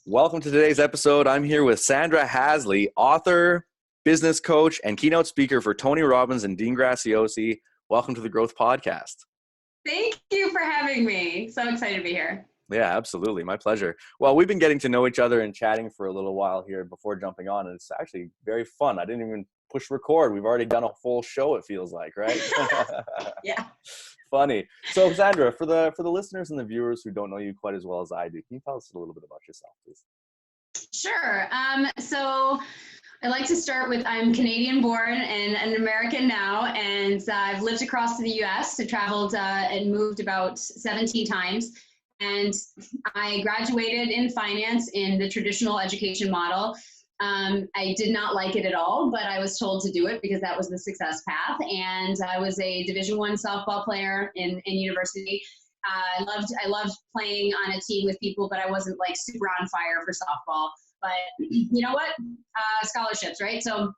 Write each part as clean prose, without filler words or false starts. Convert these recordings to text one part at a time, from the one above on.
Welcome to today's episode. I'm here with Sandra Haseley, author, business coach, and keynote speaker for Tony Robbins and Dean Graziosi. Welcome to the Growth Podcast. Thank you for having me. So excited to be here. Yeah, absolutely. My pleasure. Well, we've been getting to know each other and chatting for a little while here before jumping on, and it's actually very fun. I didn't even push record. We've already done a full show, it feels like, right? Yeah. Funny. So, Sandra, for the listeners and the viewers who don't know you quite as well as I do, can you tell us a little bit about yourself, please? Sure. So I like to start with I'm Canadian born and an American now, and I've lived across the U.S. I traveled and moved about 17 times. And I graduated in finance in the traditional education model. I did not like it at all, but I was told to do it because that was the success path. And I was a Division I softball player in university. I loved playing on a team with people, but I wasn't like super on fire for softball. But you know what? Scholarships, right? So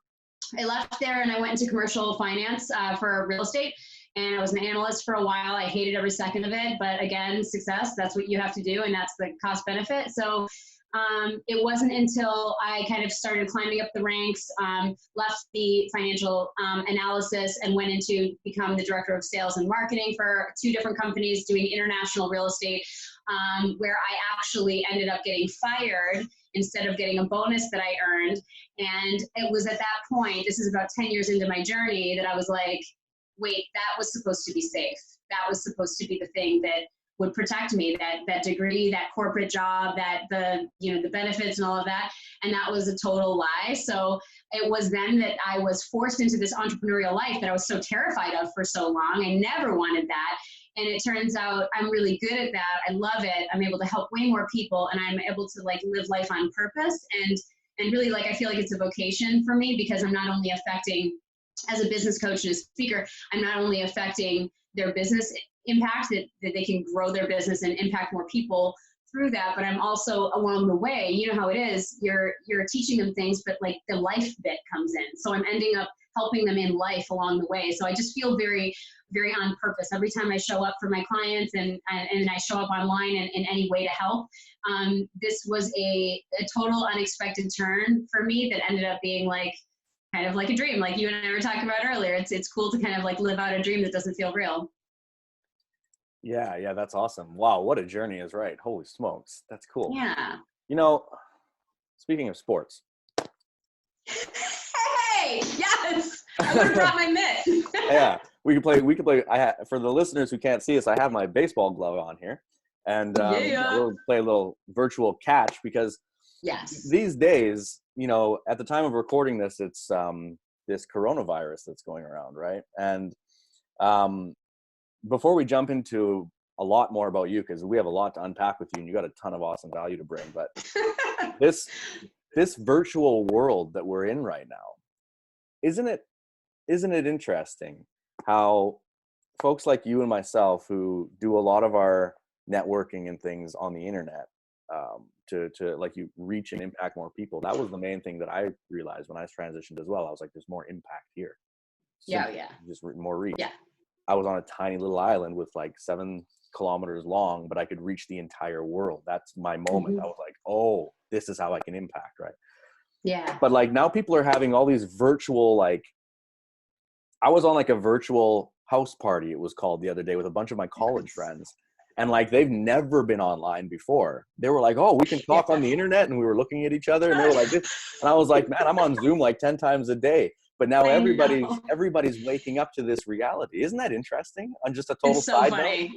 I left there and I went into commercial finance for real estate. And I was an analyst for a while. I hated every second of it. But again, success, that's what you have to do. And that's the cost benefit. So it wasn't until I kind of started climbing up the ranks, left the financial analysis and went into become the director of sales and marketing for 2 different companies doing international real estate, where I actually ended up getting fired instead of getting a bonus that I earned. And it was at that point, this is about 10 years into my journey, that I was like, wait, that was supposed to be safe. That was supposed to be the thing that would protect me, that degree, that corporate job, that the benefits and all of that. And that was a total lie. So it was then that I was forced into this entrepreneurial life that I was so terrified of for so long. I never wanted that. And it turns out I'm really good at that. I love it. I'm able to help way more people, and I'm able to like live life on purpose. And really, like, I feel like it's a vocation for me because I'm not only affecting, as a business coach and a speaker, I'm not only affecting their business impact, that they can grow their business and impact more people through that, but I'm also along the way, you know how it is, you're teaching them things, but like the life bit comes in. So I'm ending up helping them in life along the way. So I just feel very, very on purpose every time I show up for my clients and I show up online in any way to help. This was a total unexpected turn for me that ended up being like kind of like a dream, like you and I were talking about earlier. It's cool to kind of like live out a dream that doesn't feel real. Yeah, that's awesome. Wow, what a journey is right. Holy smokes. That's cool. Yeah. You know, speaking of sports. Hey, yes. I would have brought my mitt. Yeah, we could play. For the listeners who can't see us, I have my baseball glove on here. And we'll play a little virtual catch because yes, these days, at the time of recording this, it's this coronavirus that's going around, right? And before we jump into a lot more about you, because we have a lot to unpack with you and you got a ton of awesome value to bring, but this virtual world that we're in right now, isn't it interesting how folks like you and myself who do a lot of our networking and things on the internet to like you reach and impact more people, that was the main thing that I realized when I transitioned as well. I was like, there's more impact here. Just more reach. Yeah. I was on a tiny little island with like 7 kilometers long, but I could reach the entire world. That's my moment. I was like, oh, this is how I can impact, right? Yeah. But like now people are having all these virtual, like I was on like a virtual house party, it was called, the other day with a bunch of my college friends. And like, they've never been online before. They were like, oh, we can talk on the internet. And we were looking at each other and they were like this. And I was like, man, I'm on Zoom like 10 times a day. But now everybody's waking up to this reality. Isn't that interesting? On just a total side note.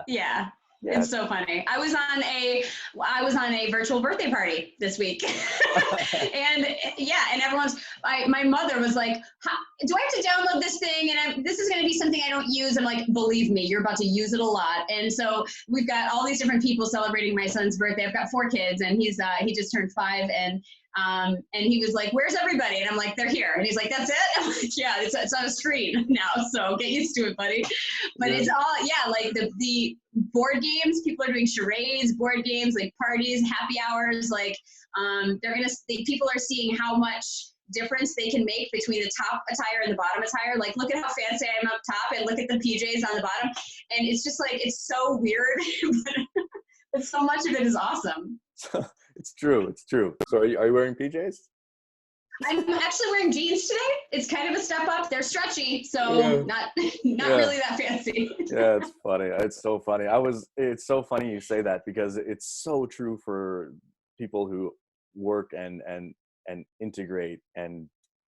Yeah. It's so funny. I was on a virtual birthday party this week. and everyone's, my mother was like, do I have to download this thing? And this is going to be something I don't use. I'm like, believe me, you're about to use it a lot. And so we've got all these different people celebrating my son's birthday. I've got 4 kids and he just turned 5 and he was like, where's everybody? And I'm like, they're here. And he's like, that's it? I'm like, yeah, it's on a screen now. So get used to it, buddy. But it's all, like the board games, people are doing charades, board games, like parties, happy hours, like people are seeing how much difference they can make between the top attire and the bottom attire. Like, look at how fancy I am up top and look at the PJs on the bottom. And it's just like, it's so weird, but so much of it is awesome. It's true. It's true. So are you wearing PJs? I'm actually wearing jeans today. It's kind of a step up. They're stretchy, so Yeah. not Yeah. really that fancy. Yeah, it's funny. It's so funny. It's so funny you say that because it's so true for people who work and integrate and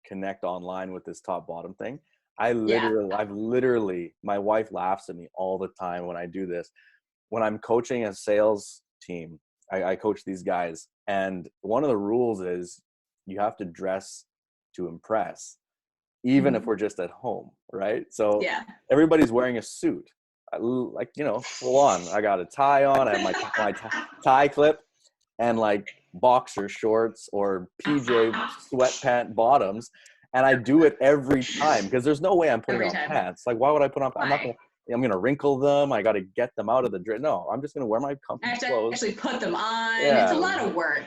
connect online with this top bottom thing. I've literally, my wife laughs at me all the time when I do this. When I'm coaching a sales team, I coach these guys, and one of the rules is you have to dress to impress, even if we're just at home, right? So everybody's wearing a suit, like, full on. I got a tie on, I have my tie clip, and like boxer shorts or PJ sweatpant bottoms. And I do it every time because there's no way I'm putting on pants. Like, why would I put on? I'm gonna wrinkle them. I got to get them out of the dress. No, I'm just gonna wear my comfy clothes. Actually put them on. Yeah. It's a lot of work.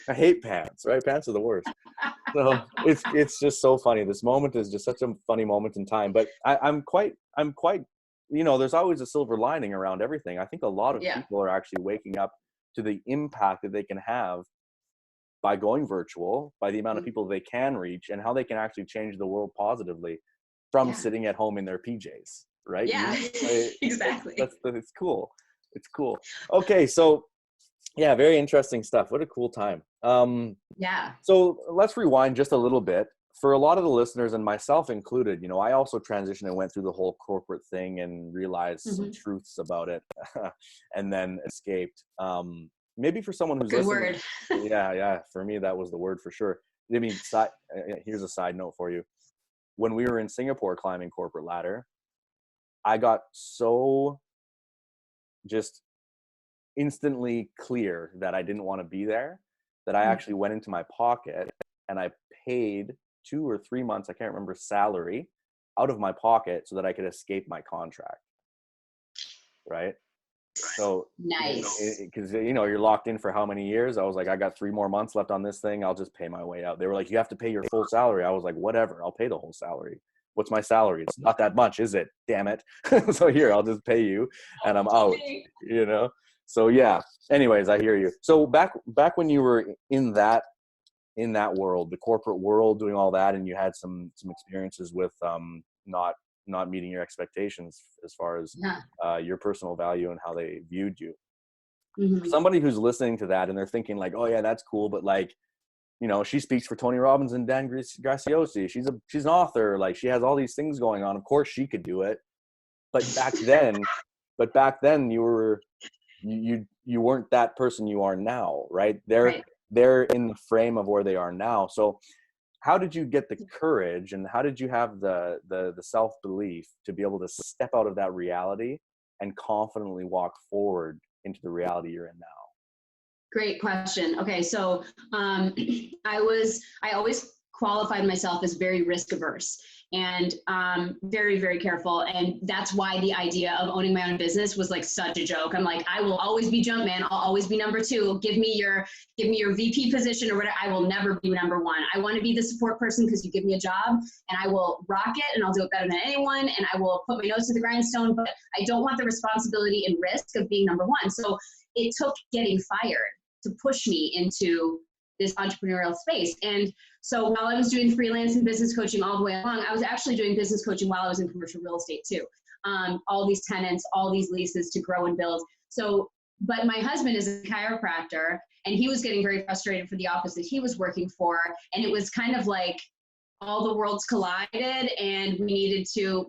I hate pants. Right? Pants are the worst. So it's just so funny. This moment is just such a funny moment in time. But I'm quite. There's always a silver lining around everything. I think a lot of people are actually waking up to the impact that they can have by going virtual, by the amount of people they can reach, and how they can actually change the world positively from sitting at home in their PJs, right? Yeah, exactly. It's cool. It's cool. Okay, so yeah, very interesting stuff. What a cool time. So let's rewind just a little bit. For a lot of the listeners, and myself included, I also transitioned and went through the whole corporate thing and realized some truths about it and then escaped. Maybe for someone who's listening. Good word. Yeah. For me, that was the word for sure. I mean, here's a side note for you. When we were in Singapore climbing corporate ladder, I got so just instantly clear that I didn't want to be there that I actually went into my pocket and I paid 2 or 3 months, I can't remember, salary out of my pocket so that I could escape my contract. Right? So nice, because you're locked in for how many years? I was like, I got 3 more months left on this thing. I'll just pay my way out. They were like, you have to pay your full salary. I was like, whatever, I'll pay the whole salary. What's my salary? It's not that much, is it? Damn it. So here, I'll just pay you and I'm out, So yeah, anyways, I hear you. So back when you were in that world, the corporate world, doing all that, and you had some experiences with not meeting your expectations as far as your personal value and how they viewed you. For somebody who's listening to that and they're thinking like, oh yeah, that's cool, but like, she speaks for Tony Robbins and Dan Graciosi. She's an author. Like, she has all these things going on. Of course she could do it. But back then you were, you weren't that person you are now, right? They're in the frame of where they are now. So how did you get the courage and how did you have the self-belief to be able to step out of that reality and confidently walk forward into the reality you're in now? Great question. Okay, so I always qualified myself as very risk averse and very, very careful. And that's why the idea of owning my own business was like such a joke. I'm like, I will always be jump man. I'll always be number 2. Give me your VP position or whatever. I will never be number 1. I want to be the support person because you give me a job and I will rock it and I'll do it better than anyone. And I will put my nose to the grindstone, but I don't want the responsibility and risk of being number 1. So it took getting fired to push me into this entrepreneurial space. And so while I was doing freelance and business coaching all the way along, I was actually doing business coaching while I was in commercial real estate too. All these tenants, all these leases to grow and build. So, but my husband is a chiropractor and he was getting very frustrated for the office that he was working for. And it was kind of like all the worlds collided and we needed to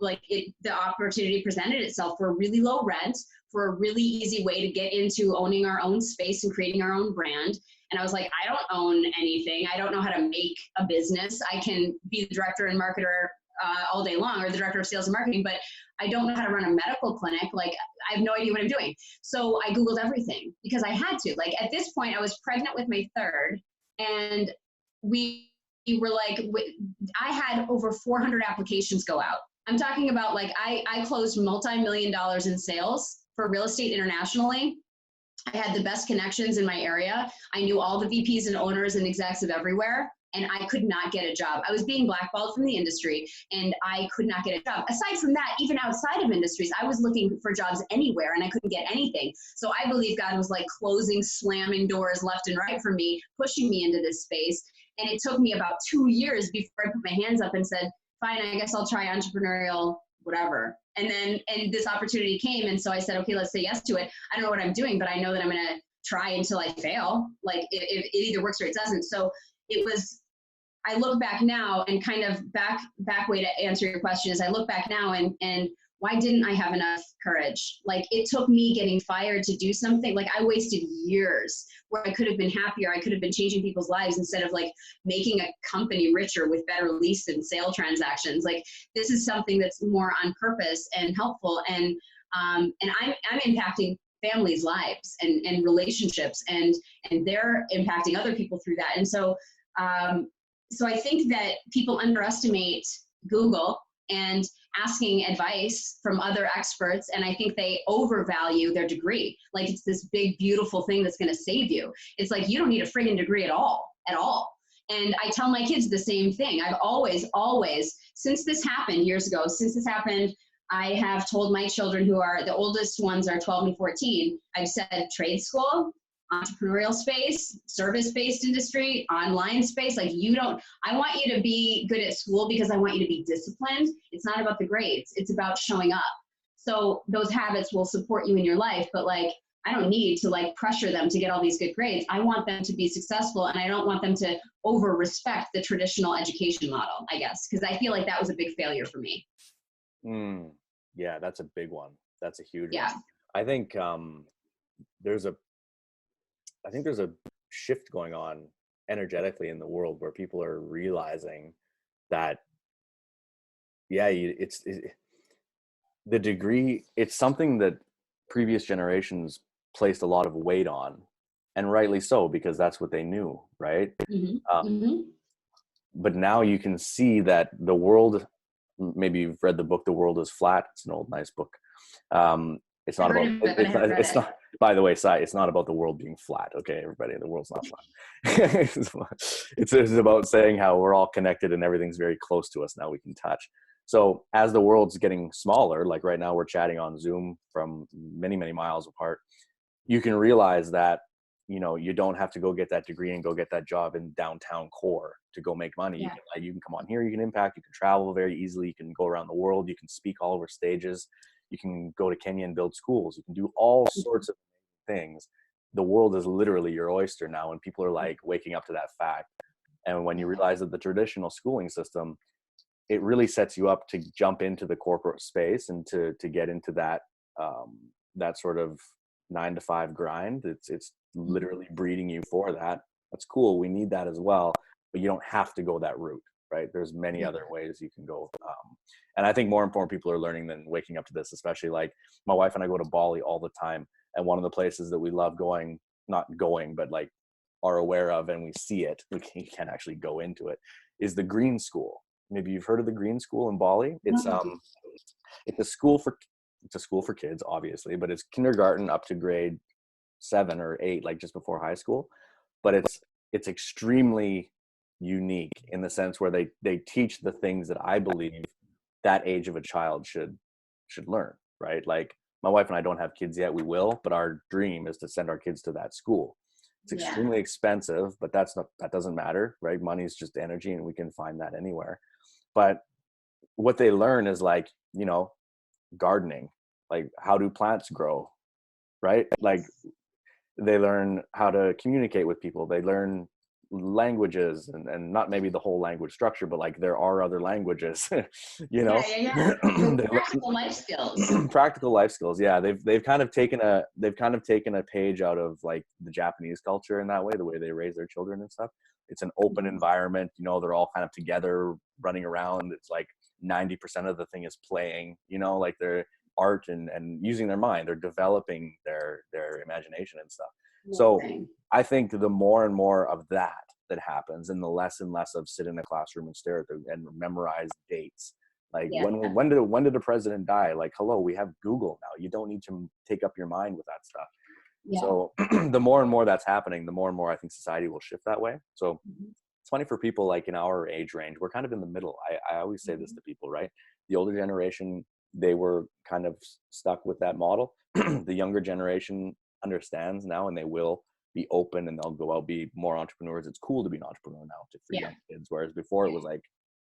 the opportunity presented itself for a really low rent, for a really easy way to get into owning our own space and creating our own brand. And I was like, I don't own anything. I don't know how to make a business. I can be the director and marketer all day long, or the director of sales and marketing, but I don't know how to run a medical clinic. Like, I have no idea what I'm doing. So I Googled everything because I had to. Like, at this point, I was pregnant with my third, and we were like, I had over 400 applications go out. I'm talking about like, I closed multi-million-dollars in sales for real estate internationally. I had the best connections in my area. I knew all the VPs and owners and execs of everywhere. and I could not get a job. I was being blackballed from the industry and I could not get a job. Aside from that, even outside of industries, I was looking for jobs anywhere and I couldn't get anything. So I believe God was like closing, slamming doors left and right for me, pushing me into this space. And it took me about 2 years before I put my hands up and said, fine, I guess I'll try entrepreneurial, whatever. And this opportunity came. And so I said, okay, let's say yes to it. I don't know what I'm doing, but I know that I'm going to try until I fail. Like it either works or it doesn't. So I look back now and kind of back way to answer your question is I look back now and why didn't I have enough courage? Like it took me getting fired to do something. Like I wasted years where I could have been happier. I could have been changing people's lives instead of like making a company richer with better lease and sale transactions. Like this is something that's more on purpose and helpful. And I'm impacting families' lives and relationships and they're impacting other people through that. And so, so I think that people underestimate Google and asking advice from other experts. And I think they overvalue their degree. Like it's this big, beautiful thing that's going to save you. It's like, you don't need a friggin' degree at all. And I tell my kids the same thing. I've always, since this happened years ago, I have told my children who are, the oldest ones are 12 and 14, I've said trade school, entrepreneurial space, service-based industry, online space. Like I want you to be good at school because I want you to be disciplined. It's not about the grades. It's about showing up. So those habits will support you in your life, but like, I don't need to like pressure them to get all these good grades. I want them to be successful and I don't want them to over respect the traditional education model, I guess, because I feel like that was a big failure for me. Yeah, that's a big one. That's a huge one. I think there's a shift going on energetically in the world where people are realizing that, the degree, it's something that previous generations placed a lot of weight on, and rightly so, because that's what they knew, right? But now you can see that the world, maybe you've read the book, The World is Flat. It's an old, nice book. It's not about, it's not, by the way, it's not about the world being flat. Okay, everybody, the world's not flat. It's about saying how we're all connected and everything's very close to us now, we can touch. So as the world's getting smaller, like right now we're chatting on Zoom from many, many miles apart, you can realize that, you don't have to go get that degree and go get that job in downtown core to go make money. Yeah. You can come on here, you can impact, you can travel very easily, you can go around the world, you can speak all over stages, you can go to Kenya and build schools, you can do all sorts of things. The world is literally your oyster now, and people are like waking up to that fact. And when you realize that the traditional schooling system, it really sets you up to jump into the corporate space and to get into that that sort of 9-to-5 grind. It's literally breeding you for that. That's cool. We need that as well, but you don't have to go that route, right? There's many other ways you can go. And I think more and more people are learning than waking up to this, especially like my wife and I go to Bali all the time. And one of the places that we love going, not going, but like are aware of, and we see it, we can't actually go into it, is the Green School. Maybe you've heard of the Green School in Bali. It's a school for kids, obviously, but it's kindergarten up to grade 7 or 8, like just before high school. But it's extremely unique in the sense where they teach the things that I believe that age of a child should learn, right? Like my wife and I don't have kids yet, we will, but our dream is to send our kids to that school. It's extremely expensive, but that doesn't matter, right? Money is just energy and we can find that anywhere. But what they learn is like, gardening, like how do plants grow, right? Like they learn how to communicate with people. They learn languages and not maybe the whole language structure, but like there are other languages, Practical life skills. Practical life skills. Yeah. They've kind of taken a page out of like the Japanese culture in that way, the way they raise their children and stuff. It's an open environment, they're all kind of together running around. It's like 90% of the thing is playing, like they're art and using their mind. They're developing their imagination and stuff. So I think the more and more of that happens, and the less and less of sit in a classroom and stare at and memorize dates. Like when did the president die? Like, hello, we have Google now. You don't need to take up your mind with that stuff. Yeah. So the more and more that's happening, the more and more I think society will shift that way. So it's funny for people like in our age range, we're kind of in the middle. I always say this to people, right? The older generation, they were kind of stuck with that model. The younger generation understands now, and they will be open, and they'll go out, be more entrepreneurs. It's cool to be an entrepreneur now for young kids. Whereas before it was like,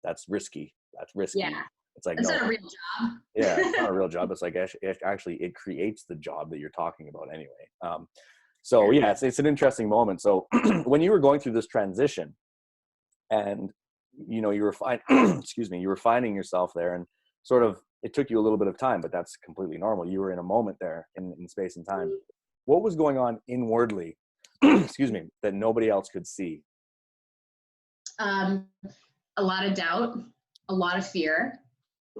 that's risky. That's risky. Yeah. It's like, It's no, not a real job. yeah, it's not a real job. It's like, actually it creates the job that you're talking about anyway. So yeah, it's an interesting moment. So when you were going through this transition, and you know, you were excuse me, you were finding yourself there, and sort of, it took you a little bit of time, but that's completely normal. You were in a moment there in space and time. What was going on inwardly, excuse me, that nobody else could see? A lot of doubt, a lot of fear,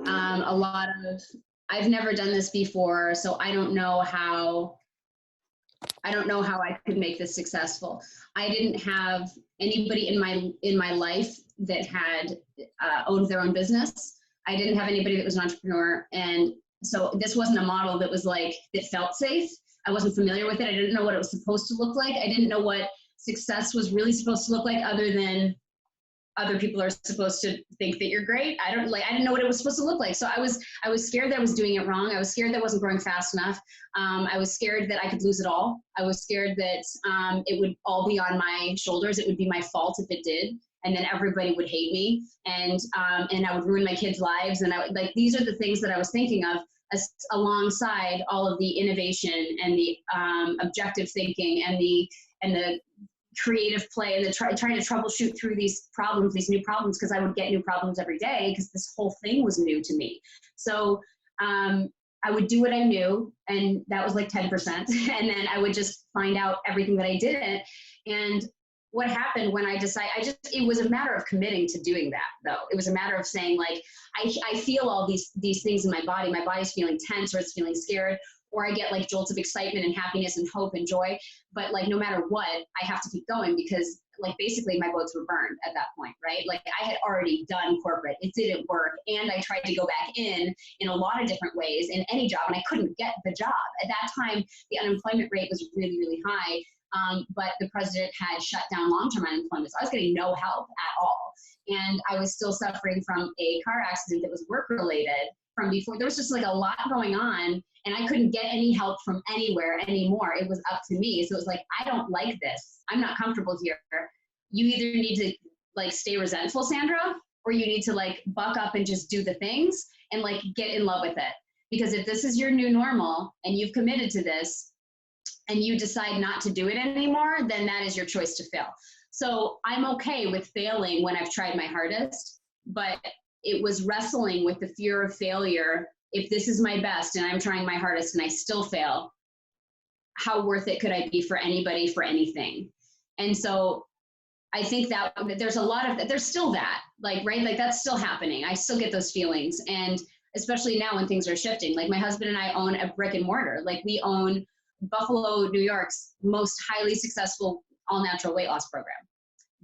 a lot of, I've never done this before, so I don't know how I could make this successful. I didn't have anybody in my life that had owned their own business. I didn't have anybody that was an entrepreneur, and so this wasn't a model that was like, that felt safe. I wasn't familiar with it. I didn't know what it was supposed to look like. I didn't know what success was really supposed to look like, other than other people are supposed to think that you're great. I didn't know what it was supposed to look like. So I was scared that I was doing it wrong. I was scared that I wasn't growing fast enough. I was scared that I could lose it all. I was scared that it would all be on my shoulders. It would be my fault if it did. And then everybody would hate me, and I would ruin my kids' lives. And I would, like, these are the things that I was thinking of alongside all of the innovation and the objective thinking and the creative play, and trying to troubleshoot through these new problems, because I would get new problems every day, because this whole thing was new to me. So I would do what I knew, and that was like 10%. And then I would just find out everything that I didn't. And what happened when I decided, it was a matter of committing to doing that, though. It was a matter of saying, like, I feel all these things in my body. My body's feeling tense, or it's feeling scared, or I get like jolts of excitement and happiness and hope and joy. But like, no matter what, I have to keep going, because like, basically my boats were burned at that point, right? Like, I had already done corporate. It didn't work. And I tried to go back in a lot of different ways in any job, and I couldn't get the job. At that time, the unemployment rate was really, really high. But the president had shut down long-term unemployment. So I was getting no help at all. And I was still suffering from a car accident that was work-related from before. There was just like a lot going on, and I couldn't get any help from anywhere anymore. It was up to me. So it was like, I don't like this. I'm not comfortable here. You either need to like stay resentful, Sandra, or you need to like buck up and just do the things and like get in love with it. Because if this is your new normal and you've committed to this, and you decide not to do it anymore, then that is your choice to fail. So I'm okay with failing when I've tried my hardest, but it was wrestling with the fear of failure. If this is my best and I'm trying my hardest and I still fail, how worth it could I be for anybody, for anything? And so I think that there's a lot of that. There's still that, like, right? Like, that's still happening. I still get those feelings. And especially now when things are shifting, like my husband and I own a brick and mortar. Like, we own Buffalo, New York's most highly successful all-natural weight loss program,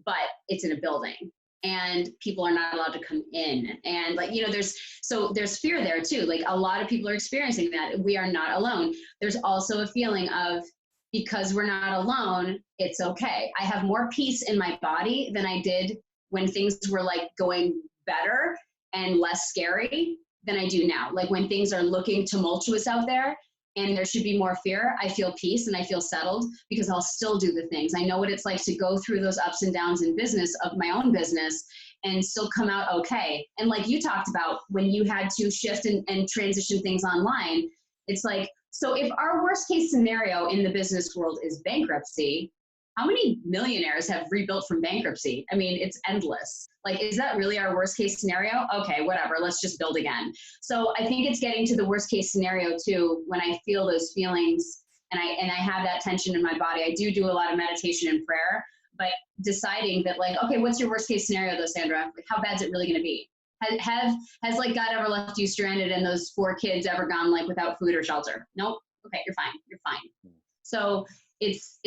but it's in a building and people are not allowed to come in. And like, you know, there's fear there too. Like, a lot of people are experiencing that. We are not alone. There's also a feeling of, because we're not alone, it's okay. I have more peace in my body than I did when things were like going better and less scary than I do now. Like, when things are looking tumultuous out there, and there should be more fear, I feel peace and I feel settled, because I'll still do the things. I know what it's like to go through those ups and downs in business, of my own business, and still come out okay. And like you talked about, when you had to shift and transition things online, it's like, so if our worst case scenario in the business world is bankruptcy, how many millionaires have rebuilt from bankruptcy? I mean, it's endless. Like, is that really our worst case scenario? Okay, whatever, let's just build again. So I think it's getting to the worst case scenario too, when I feel those feelings and I have that tension in my body. I do a lot of meditation and prayer, but deciding that, like, okay, what's your worst case scenario though, Sandra? Like, how bad is it really gonna be? Has like God ever left you stranded and those 4 kids ever gone like without food or shelter? Nope. Okay, you're fine. So it's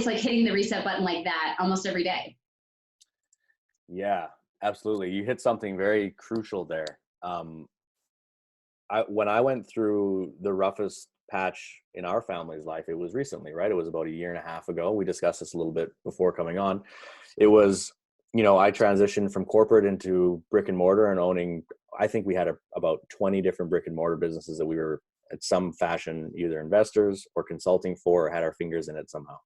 like hitting the reset button like that almost every day. Yeah, absolutely. You hit something very crucial there. When I went through the roughest patch in our family's life, it was recently, right? It was about a year and a half ago. We discussed this a little bit before coming on. It was, I transitioned from corporate into brick and mortar and owning, I think we had about 20 different brick and mortar businesses that we were at some fashion either investors or consulting for, or had our fingers in it somehow.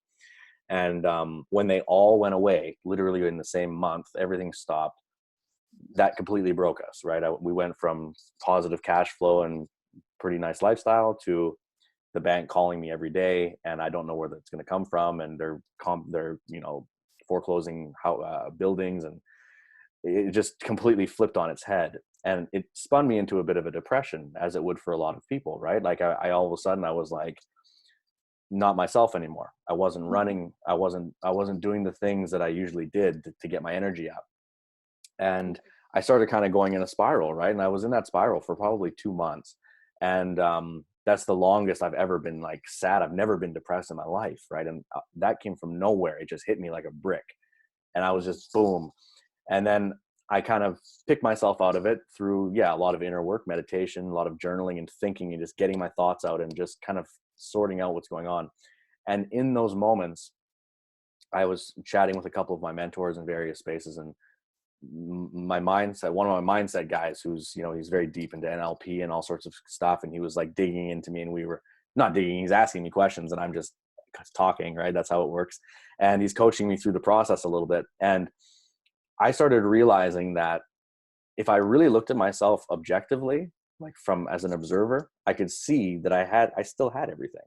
And when they all went away, literally in the same month, everything stopped. That completely broke us, right? We went from positive cash flow and pretty nice lifestyle to the bank calling me every day, and I don't know where that's going to come from. And they're foreclosing buildings, and it just completely flipped on its head. And it spun me into a bit of a depression, as it would for a lot of people, right? Like I all of a sudden I was like, not myself anymore. I wasn't running. I wasn't doing the things that I usually did to get my energy up. And I started kind of going in a spiral, right? And I was in that spiral for probably 2 months. And that's the longest I've ever been like sad. I've never been depressed in my life, right? And that came from nowhere. It just hit me like a brick. And I was just boom. And then I kind of picked myself out of it through, a lot of inner work, meditation, a lot of journaling and thinking, and just getting my thoughts out and just kind of sorting out what's going on. And in those moments, I was chatting with a couple of my mentors in various spaces, and one of my mindset guys who's, he's very deep into NLP and all sorts of stuff. And he was like digging into me, and we were not digging, he's asking me questions and I'm just talking, right? That's how it works. And he's coaching me through the process a little bit. And I started realizing that if I really looked at myself objectively, like as an observer, I could see that I still had everything,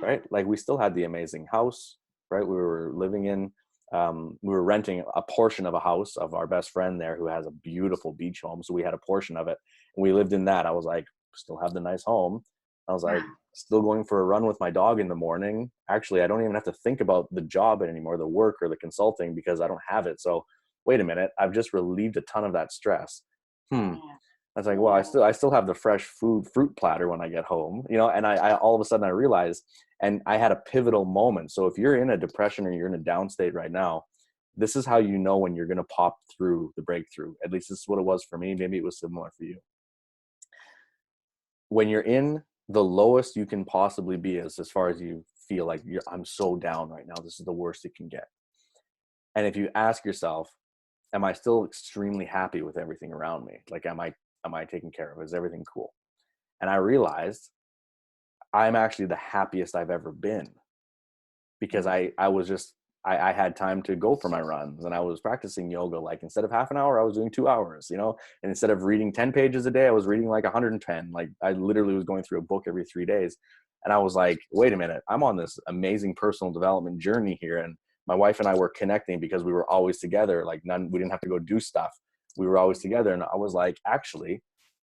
right? Like we still had the amazing house, right? We were living in, we were renting a portion of a house of our best friend there who has a beautiful beach home. So we had a portion of it and we lived in that. I was like, still have the nice home. I was like, still going for a run with my dog in the morning. Actually, I don't even have to think about the job anymore, the work or the consulting, because I don't have it. So wait a minute, I've just relieved a ton of that stress. I was like, well, I still have the fresh fruit platter when I get home, and I all of a sudden I realized, and I had a pivotal moment. So if you're in a depression or you're in a down state right now, this is how you know when you're going to pop through the breakthrough. At least this is what it was for me. Maybe it was similar for you. When you're in the lowest you can possibly be, as far as you feel like I'm so down right now, this is the worst it can get. And if you ask yourself, am I still extremely happy with everything around me? Like, am I taken care of? Is everything cool? And I realized I'm actually the happiest I've ever been, because I had time to go for my runs, and I was practicing yoga. Like instead of half an hour, I was doing 2 hours, and instead of reading 10 pages a day, I was reading like 110. Like I literally was going through a book every 3 days. And I was like, wait a minute, I'm on this amazing personal development journey here. And my wife and I were connecting because we were always together. Like we didn't have to go do stuff. We were always together. And I was like, actually,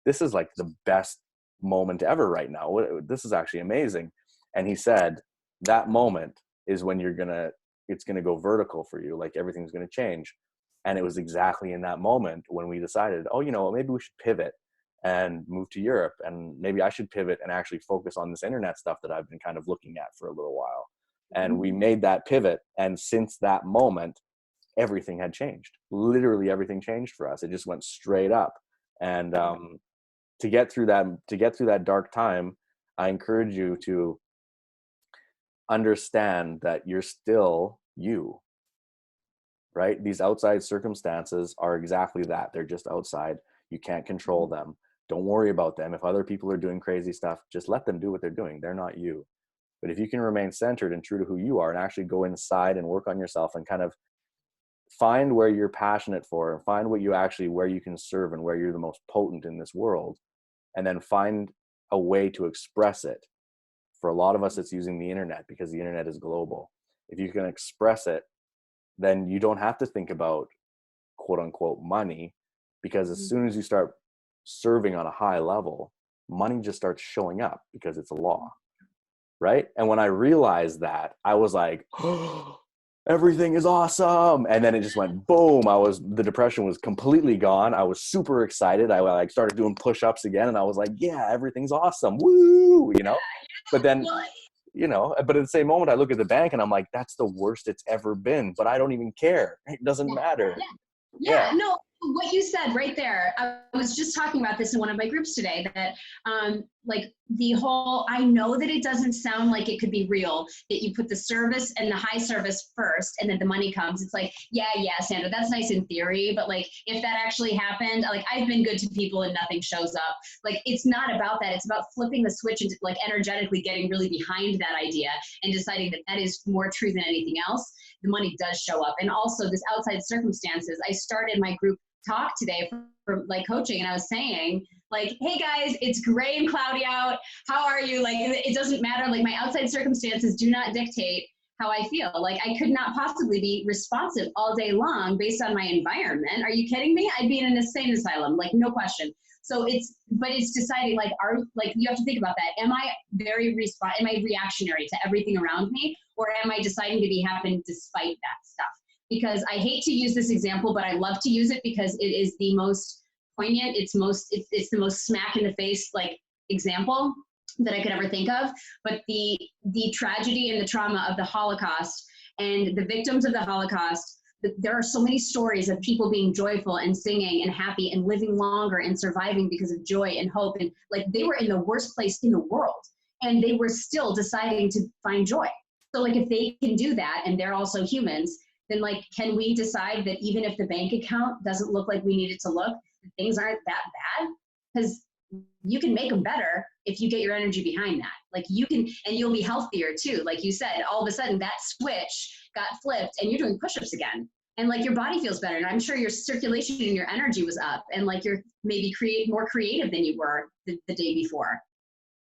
this is like the best moment ever right now. This is actually amazing. And he said, that moment is when it's going to go vertical for you. Like everything's going to change. And it was exactly in that moment when we decided, maybe we should pivot and move to Europe. And maybe I should pivot and actually focus on this internet stuff that I've been kind of looking at for a little while. And we made that pivot. And since that moment, everything had changed. Literally everything changed for us. It just went straight up. And to get through that dark time, I encourage you to understand that you're still you, right? These outside circumstances are exactly that. They're just outside. You can't control them. Don't worry about them. If other people are doing crazy stuff, just let them do what they're doing. They're not you. But if you can remain centered and true to who you are and actually go inside and work on yourself and kind of find where you're passionate for and find where you can serve and where you're the most potent in this world, and then find a way to express it. For a lot of us, it's using the internet because the internet is global. If you can express it, then you don't have to think about quote unquote money, because as soon as you start serving on a high level, money just starts showing up because it's a law. Right. And when I realized that, I was like, oh, everything is awesome. And then it just went boom. The depression was completely gone. I was super excited. I like started doing push-ups again, and I was like, yeah, everything's awesome. Woo, But then, but at the same moment, I look at the bank and I'm like, that's the worst it's ever been, but I don't even care. It doesn't matter. Yeah, no, what you said right there, I was just talking about this in one of my groups today, that like the whole, I know that it doesn't sound like it could be real, that you put the service and the high service first and then the money comes. It's like, yeah, Sandra, that's nice in theory, but like if that actually happened, like I've been good to people and nothing shows up. Like it's not about that. It's about flipping the switch and like energetically getting really behind that idea and deciding that that is more true than anything else. The money does show up. And also this outside circumstances, I started my group talk today for like coaching, and I was saying like, hey guys, it's gray and cloudy out. How are you? Like, it doesn't matter. Like my outside circumstances do not dictate how I feel. Like I could not possibly be responsive all day long based on my environment. Are you kidding me? I'd be in an insane asylum, like no question. So but it's deciding like, you have to think about that. Am I am I reactionary to everything around me? Or am I deciding to be happy despite that stuff? Because I hate to use this example, but I love to use it because it is the most poignant. It's the most smack in the face like example that I could ever think of. But the tragedy and the trauma of the Holocaust and the victims of the Holocaust, there are so many stories of people being joyful and singing and happy and living longer and surviving because of joy and hope. And like they were in the worst place in the world and they were still deciding to find joy. So like if they can do that and they're also humans, then like, can we decide that even if the bank account doesn't look like we need it to look, things aren't that bad? Because you can make them better if you get your energy behind that. Like you can, and you'll be healthier too. Like you said, all of a sudden that switch got flipped and you're doing push-ups again. And like your body feels better. And I'm sure your circulation and your energy was up and like you're maybe more creative than you were the day before.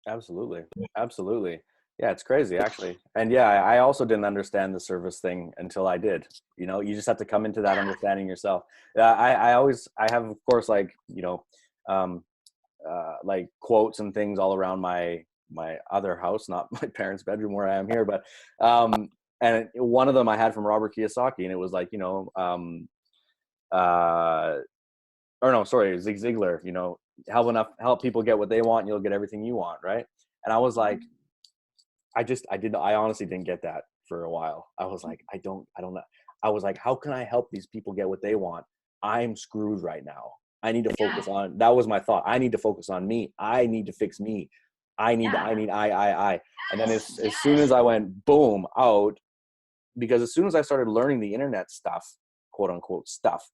Absolutely. Absolutely. Yeah, it's crazy actually. And yeah, I also didn't understand the service thing until I did. You know, you just have to come into that understanding yourself. I have, of course, like, you know, like quotes and things all around my other house, not my parents' bedroom where I am here, but and one of them I had from Robert Kiyosaki, and it was like, you know, or no, sorry, Zig Ziglar, you know, help people get what they want, and you'll get everything you want, right? And I was like, I honestly didn't get that for a while. I was like, I don't know. I was like, how can I help these people get what they want? I'm screwed right now. I need to focus on, that was my thought. I need to focus on me. I need to fix me. I. And then as soon as I went boom out, because as soon as I started learning the internet stuff, quote unquote stuff,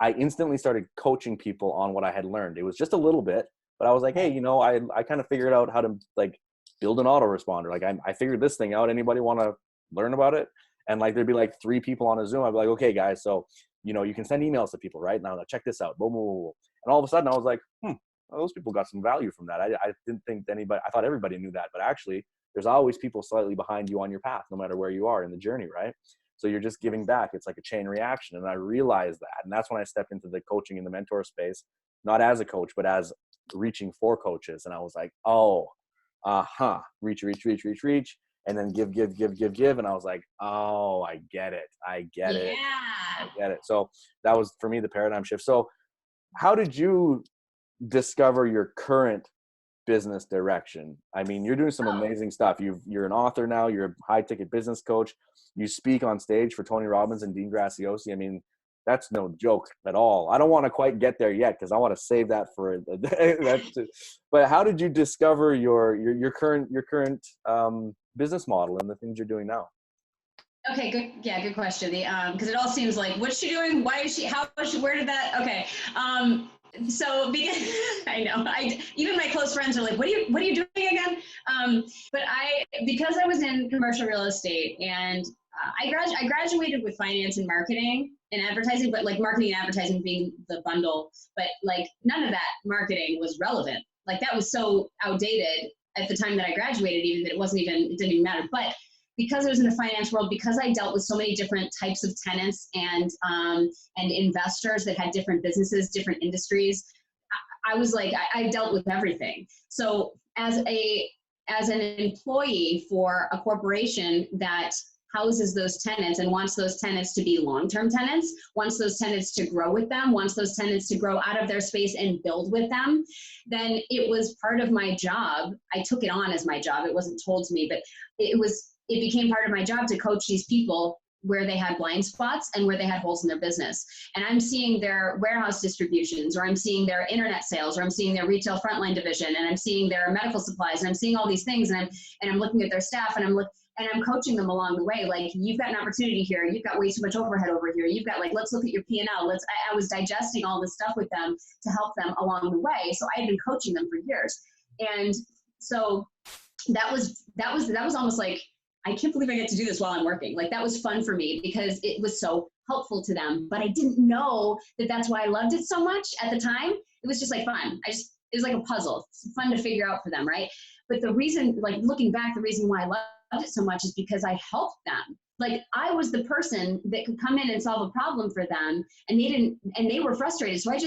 I instantly started coaching people on what I had learned. It was just a little bit, but I was like, hey, you know, I kind of figured out how to like build an autoresponder. Like I figured this thing out. Anybody want to learn about it? And like, there'd be like 3 people on a Zoom. I'd be like, okay guys, so, you know, you can send emails to people, right? Now check this out. Boom, boom, boom. And all of a sudden I was like, well, those people got some value from that. I didn't think anybody, I thought everybody knew that, but actually there's always people slightly behind you on your path, no matter where you are in the journey, right? So you're just giving back. It's like a chain reaction. And I realized that. And that's when I stepped into the coaching and the mentor space, not as a coach, but as reaching for coaches. And I was like, oh, reach. And then give. And I was like, oh, I get it. I get it. So that was, for me, the paradigm shift. So how did you discover your current business direction? I mean, you're doing some amazing stuff. You're an author now. You're a high ticket business coach. You speak on stage for Tony Robbins and Dean Graziosi. I mean, that's no joke at all. I don't want to quite get there yet because I want to save that for but how did you discover your current business model and the things you're doing now? Okay, good. Yeah, good question. Because it all seems like, what's she doing? Why is she? How is she? Where did that? Okay. So because I know, even my close friends are like, what are you doing again? Because I was in commercial real estate and I graduated with finance and marketing and advertising, but like marketing and advertising being the bundle, but like none of that marketing was relevant. Like that was so outdated at the time that I graduated, even that it didn't even matter. But because I was in the finance world, because I dealt with so many different types of tenants and investors that had different businesses, different industries, I was like, I dealt with everything. So as an employee for a corporation that houses those tenants and wants those tenants to be long-term tenants, wants those tenants to grow with them, wants those tenants to grow out of their space and build with them, then it was part of my job. I took it on as my job. It wasn't told to me, but it became part of my job to coach these people where they had blind spots and where they had holes in their business. And I'm seeing their warehouse distributions, or I'm seeing their internet sales, or I'm seeing their retail frontline division, and I'm seeing their medical supplies, and I'm seeing all these things, and I'm looking at their staff, and I'm coaching them along the way. Like, you've got an opportunity here. You've got way too much overhead over here. You've got, like, let's look at your P&L. I was digesting all this stuff with them to help them along the way. So I had been coaching them for years. And so that was almost like, I can't believe I get to do this while I'm working. Like, that was fun for me because it was so helpful to them. But I didn't know that that's why I loved it so much at the time. It was just like fun. It was like a puzzle. It's fun to figure out for them, right? But the reason, like, looking back, the reason why I loved it so much is because I helped them. Like, I was the person that could come in and solve a problem for them, and they were frustrated. So I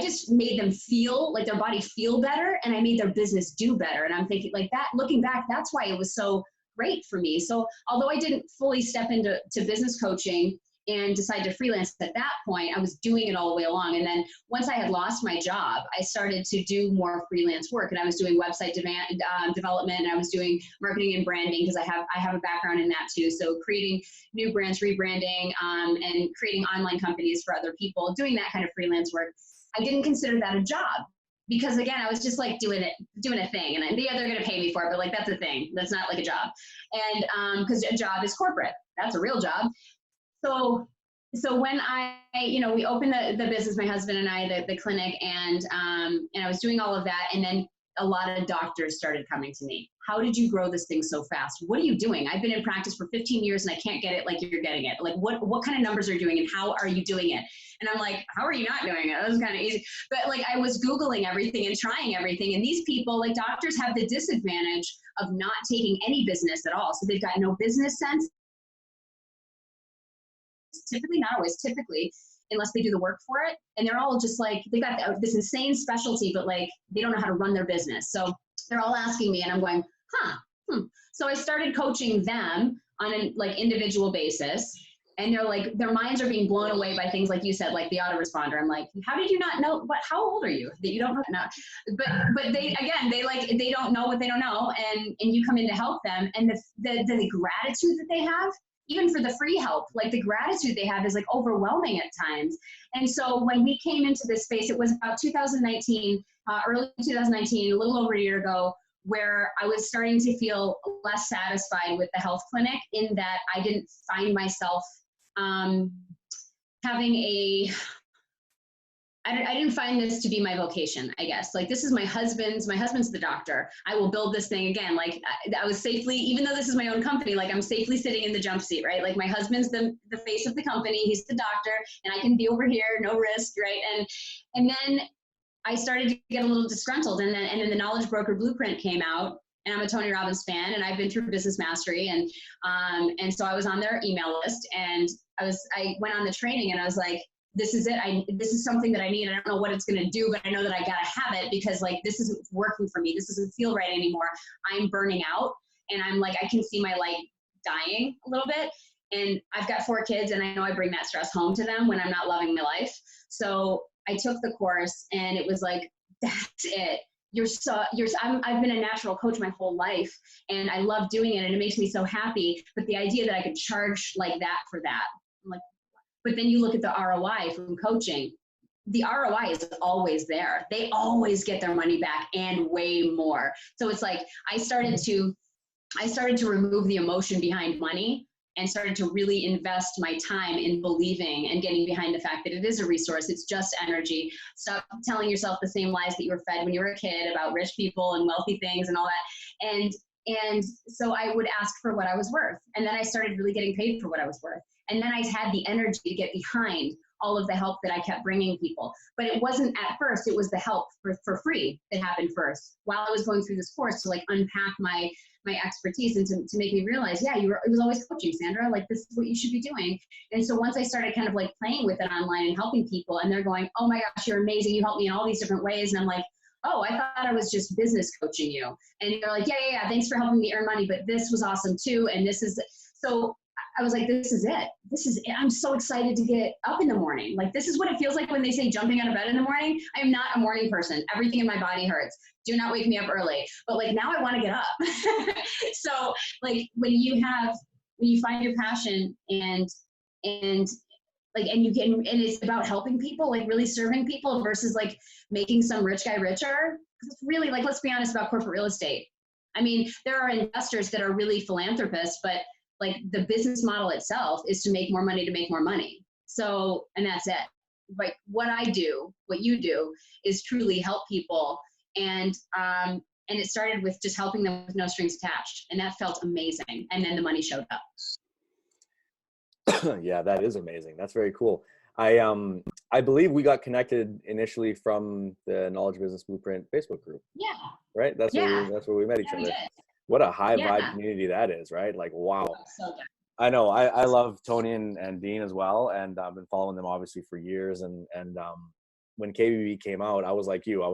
just made them feel like their body feel better, and I made their business do better. And I'm thinking, like, that, looking back, that's why it was so great for me. So although I didn't fully step into business coaching and decide to freelance at that point, I was doing it all the way along. And then once I had lost my job, I started to do more freelance work, and I was doing website development, and I was doing marketing and branding, because I have a background in that too. So creating new brands, rebranding, and creating online companies for other people, doing that kind of freelance work. I didn't consider that a job, because again, I was just like doing a thing, and they're going to pay me for it, but like, that's a thing. That's not like a job. And because a job is corporate, that's a real job. So when we opened the business, my husband and I, the clinic, and I was doing all of that, and then a lot of doctors started coming to me. How did you grow this thing so fast? What are you doing? I've been in practice for 15 years and I can't get it like you're getting it. Like, what kind of numbers are you doing, and how are you doing it? And I'm like, how are you not doing it? That was kind of easy. But like, I was Googling everything and trying everything. And these people, like, doctors have the disadvantage of not taking any business at all. So they've got no business sense. Typically, not always, typically, unless they do the work for it. And they're all just like, they got this insane specialty, but like, they don't know how to run their business. So they're all asking me, and I'm going, So I started coaching them on an like individual basis. And they're like, their minds are being blown away by things like you said, like the autoresponder. I'm like, how did you not know? But how old are you that you don't know? But they don't know what they don't know. And you come in to help them. And the gratitude that they have, even for the free help, like the gratitude they have is like overwhelming at times. And so when we came into this space, it was about 2019, early 2019, a little over a year ago, where I was starting to feel less satisfied with the health clinic, in that I didn't find myself I didn't find this to be my vocation, I guess. Like, this is my husband's the doctor. I will build this thing again. Like, I was safely, even though this is my own company, like, I'm safely sitting in the jump seat, right? Like, my husband's the face of the company. He's the doctor, and I can be over here, no risk, right? And then I started to get a little disgruntled, and then the Knowledge Broker Blueprint came out, and I'm a Tony Robbins fan, and I've been through Business Mastery, and so I was on their email list, and I went on the training, and I was like, this is it. This is something that I need. I don't know what it's going to do, but I know that I got to have it, because like, this isn't working for me. This doesn't feel right anymore. I'm burning out, and I'm like, I can see my light dying a little bit. And I've got 4 kids, and I know I bring that stress home to them when I'm not loving my life. So I took the course, and it was like, that's it. I've been a natural coach my whole life, and I love doing it, and it makes me so happy. But the idea that I could charge like that for that, I'm like, but then you look at the ROI from coaching, the ROI is always there. They always get their money back, and way more. So it's like, I started to remove the emotion behind money, and started to really invest my time in believing and getting behind the fact that it is a resource. It's just energy. Stop telling yourself the same lies that you were fed when you were a kid about rich people and wealthy things and all that. And so I would ask for what I was worth. And then I started really getting paid for what I was worth. And then I had the energy to get behind all of the help that I kept bringing people. But it wasn't at first, it was the help for free that happened first, while I was going through this course to like unpack my expertise, and to make me realize, yeah, it was always coaching, Sandra, like, this is what you should be doing. And so once I started kind of like playing with it online and helping people, and they're going, oh my gosh, you're amazing. You helped me in all these different ways. And I'm like, oh, I thought I was just business coaching you. And they're like, yeah, thanks for helping me earn money, but this was awesome too. And this is, so I was like, this is it. This is it. I'm so excited to get up in the morning. Like, this is what it feels like when they say jumping out of bed in the morning. I am not a morning person. Everything in my body hurts. Do not wake me up early. But like, now I want to get up. So like, when you have when you find your passion and like, and you can, and it's about helping people, like really serving people versus like making some rich guy richer. Because it's really like, let's be honest about corporate real estate. I mean, there are investors that are really philanthropists, but like the business model itself is to make more money to make more money. So, and that's it. Like what I do, what you do is truly help people. And it started with just helping them with no strings attached. And that felt amazing. And then the money showed up. Yeah, that is amazing. That's very cool. I believe we got connected initially from the Knowledge Business Blueprint Facebook group. Yeah. Right? That's where we met each other. What a high vibe community that is, right? Like, wow. So good. I know. I love Tony and Dean as well, and I've been following them obviously for years. And when KBB came out, I was like you.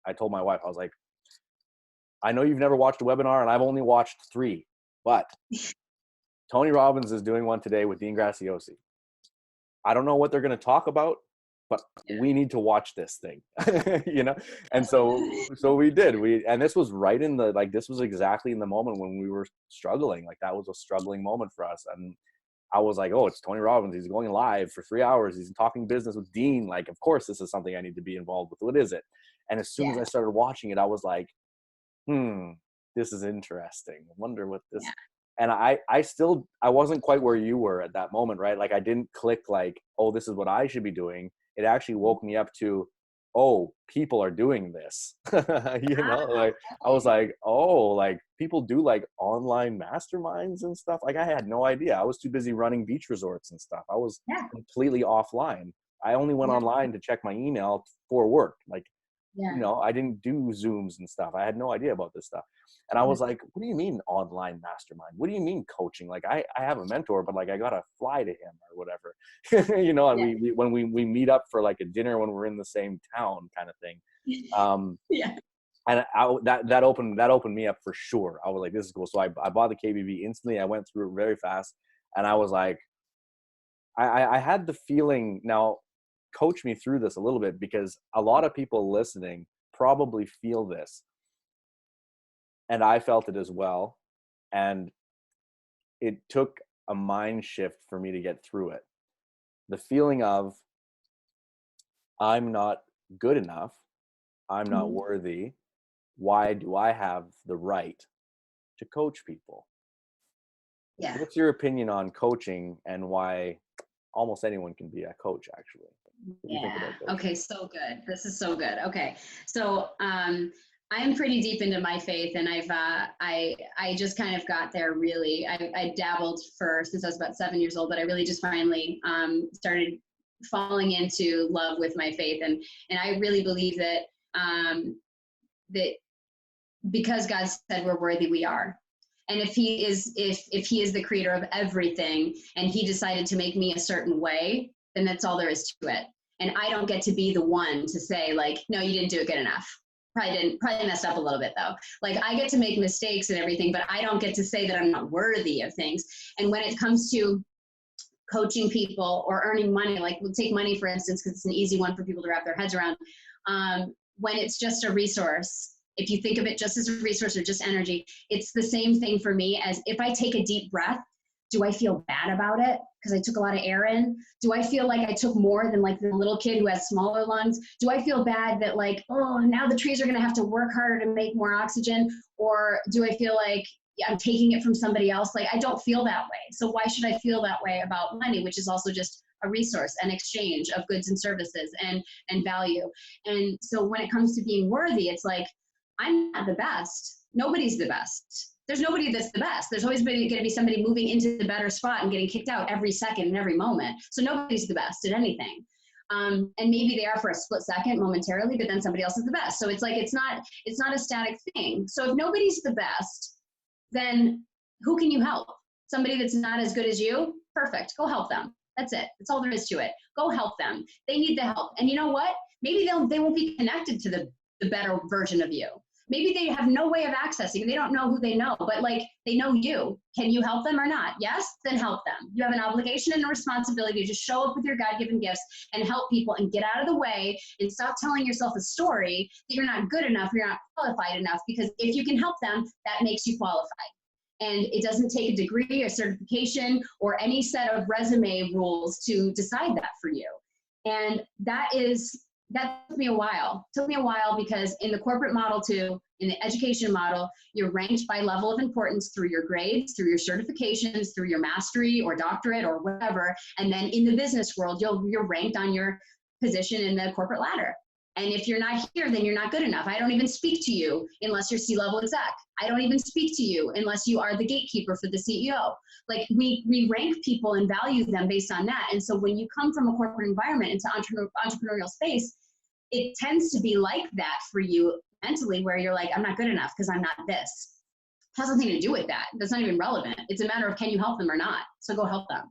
I told my wife, I was like, I know you've never watched a webinar, and I've only watched 3, but Tony Robbins is doing one today with Dean Graziosi. I don't know what they're going to talk about, but we need to watch this thing, you know? And so we did. And this was right in the, like, this was exactly in the moment when we were struggling. Like, that was a struggling moment for us. And I was like, oh, it's Tony Robbins. He's going live for 3 hours. He's talking business with Dean. Like, of course, this is something I need to be involved with. What is it? And as soon as I started watching it, I was like, this is interesting. I wonder what this, and I wasn't quite where you were at that moment, right? Like, I didn't click like, oh, this is what I should be doing. It actually woke me up to, oh, people are doing this. You know, like, I was like, oh, like, people do like online masterminds and stuff. Like, I had no idea. I was too busy running beach resorts and stuff. I was completely offline. I only went online to check my email for work. Like, you know, I didn't do Zooms and stuff. I had no idea about this stuff. And I was like, what do you mean online mastermind? What do you mean coaching? Like, I have a mentor, but like, I got to fly to him or whatever, you know, and when we meet up for like a dinner when we're in the same town kind of thing. And that opened me up for sure. I was like, this is cool. So I bought the KBB instantly. I went through it very fast. And I was like, I had the feeling, now coach me through this a little bit, because a lot of people listening probably feel this. And I felt it as well. And it took a mind shift for me to get through it. The feeling of, I'm not good enough. I'm not worthy. Why do I have the right to coach people? Yeah. What's your opinion on coaching and why almost anyone can be a coach, actually? What do you think about coaching? Okay. So good. This is so good. Okay. So, I'm pretty deep into my faith, and I just kind of got there really. I dabbled since I was about 7 years old, but I really just finally started falling into love with my faith, and I really believe that that because God said we're worthy, we are. And if he is the creator of everything, and he decided to make me a certain way, then that's all there is to it. And I don't get to be the one to say like, no, you didn't do it good enough. Probably messed up a little bit though. Like, I get to make mistakes and everything, but I don't get to say that I'm not worthy of things. And when it comes to coaching people or earning money, like we'll take money for instance, because it's an easy one for people to wrap their heads around. When it's just a resource, if you think of it just as a resource or just energy, it's the same thing for me as if I take a deep breath. Do I feel bad about it because I took a lot of air in? Do I feel like I took more than like the little kid who has smaller lungs? Do I feel bad that like, oh, now the trees are going to have to work harder to make more oxygen? Or do I feel like I'm taking it from somebody else? Like, I don't feel that way. So why should I feel that way about money, which is also just a resource, an exchange of goods and services and value. And so when it comes to being worthy, it's like, I'm not the best. Nobody's the best. There's nobody that's the best. There's always going to be somebody moving into the better spot and getting kicked out every second and every moment. So nobody's the best at anything. And maybe they are for a split second momentarily, but then somebody else is the best. So it's like, it's not a static thing. So if nobody's the best, then who can you help? Somebody that's not as good as you? Perfect. Go help them. That's it. That's all there is to it. Go help them. They need the help. And you know what? Maybe they won't be connected to the better version of you. Maybe they have no way of accessing. They don't know who they know, but like they know you. Can you help them or not? Yes, then help them. You have an obligation and a responsibility to show up with your God-given gifts and help people and get out of the way and stop telling yourself a story that you're not good enough, you're not qualified enough, because if you can help them, that makes you qualified. And it doesn't take a degree or certification or any set of resume rules to decide that for you. And that took me a while. It took me a while because in the corporate model too, in the education model, you're ranked by level of importance through your grades, through your certifications, through your mastery or doctorate or whatever. And then in the business world, you're ranked on your position in the corporate ladder. And if you're not here, then you're not good enough. I don't even speak to you unless you're C-level exec. I don't even speak to you unless you are the gatekeeper for the CEO. Like we rank people and value them based on that. And so when you come from a corporate environment into entrepreneurial space, it tends to be like that for you mentally, where you're like, I'm not good enough because I'm not this. It has nothing to do with that. That's not even relevant. It's a matter of, can you help them or not? So go help them.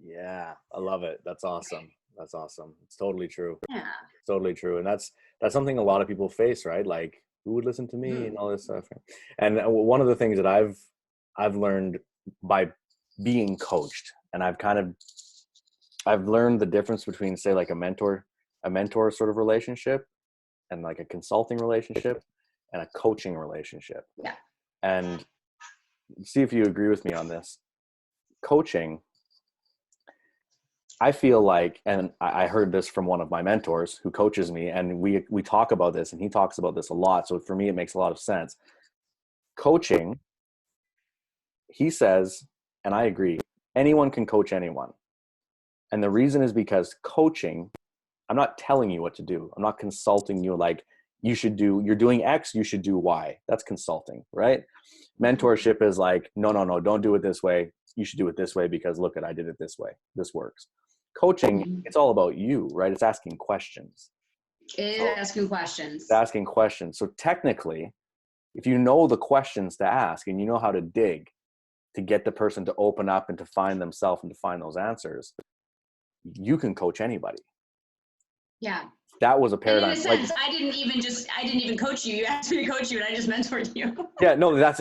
Yeah, I love it. That's awesome. That's awesome. It's totally true. Yeah. Totally true. And that's something a lot of people face, right? Like, who would listen to me and all this stuff. And one of the things that I've learned by being coached, and I've learned the difference between, say, like a mentor sort of relationship and like a consulting relationship and a coaching relationship. Yeah. And see if you agree with me on this. Coaching, I feel like, and I heard this from one of my mentors who coaches me, and we talk about this, and he talks about this a lot. So for me, it makes a lot of sense. Coaching, he says, and I agree, anyone can coach anyone. And the reason is because coaching, I'm not telling you what to do. I'm not consulting you like you're doing X, you should do Y. That's consulting, right? Mentorship is like, no, don't do it this way. You should do it this way because look, I did it this way. This works. Coaching, it's all about you, right? It's asking questions. Asking questions. It's asking questions. So technically, if you know the questions to ask and you know how to dig to get the person to open up and to find themselves and to find those answers, you can coach anybody. Yeah. That was a paradigm. And in a sense, I didn't even coach you. You asked me to coach you, and I just mentored you. Yeah, no, that's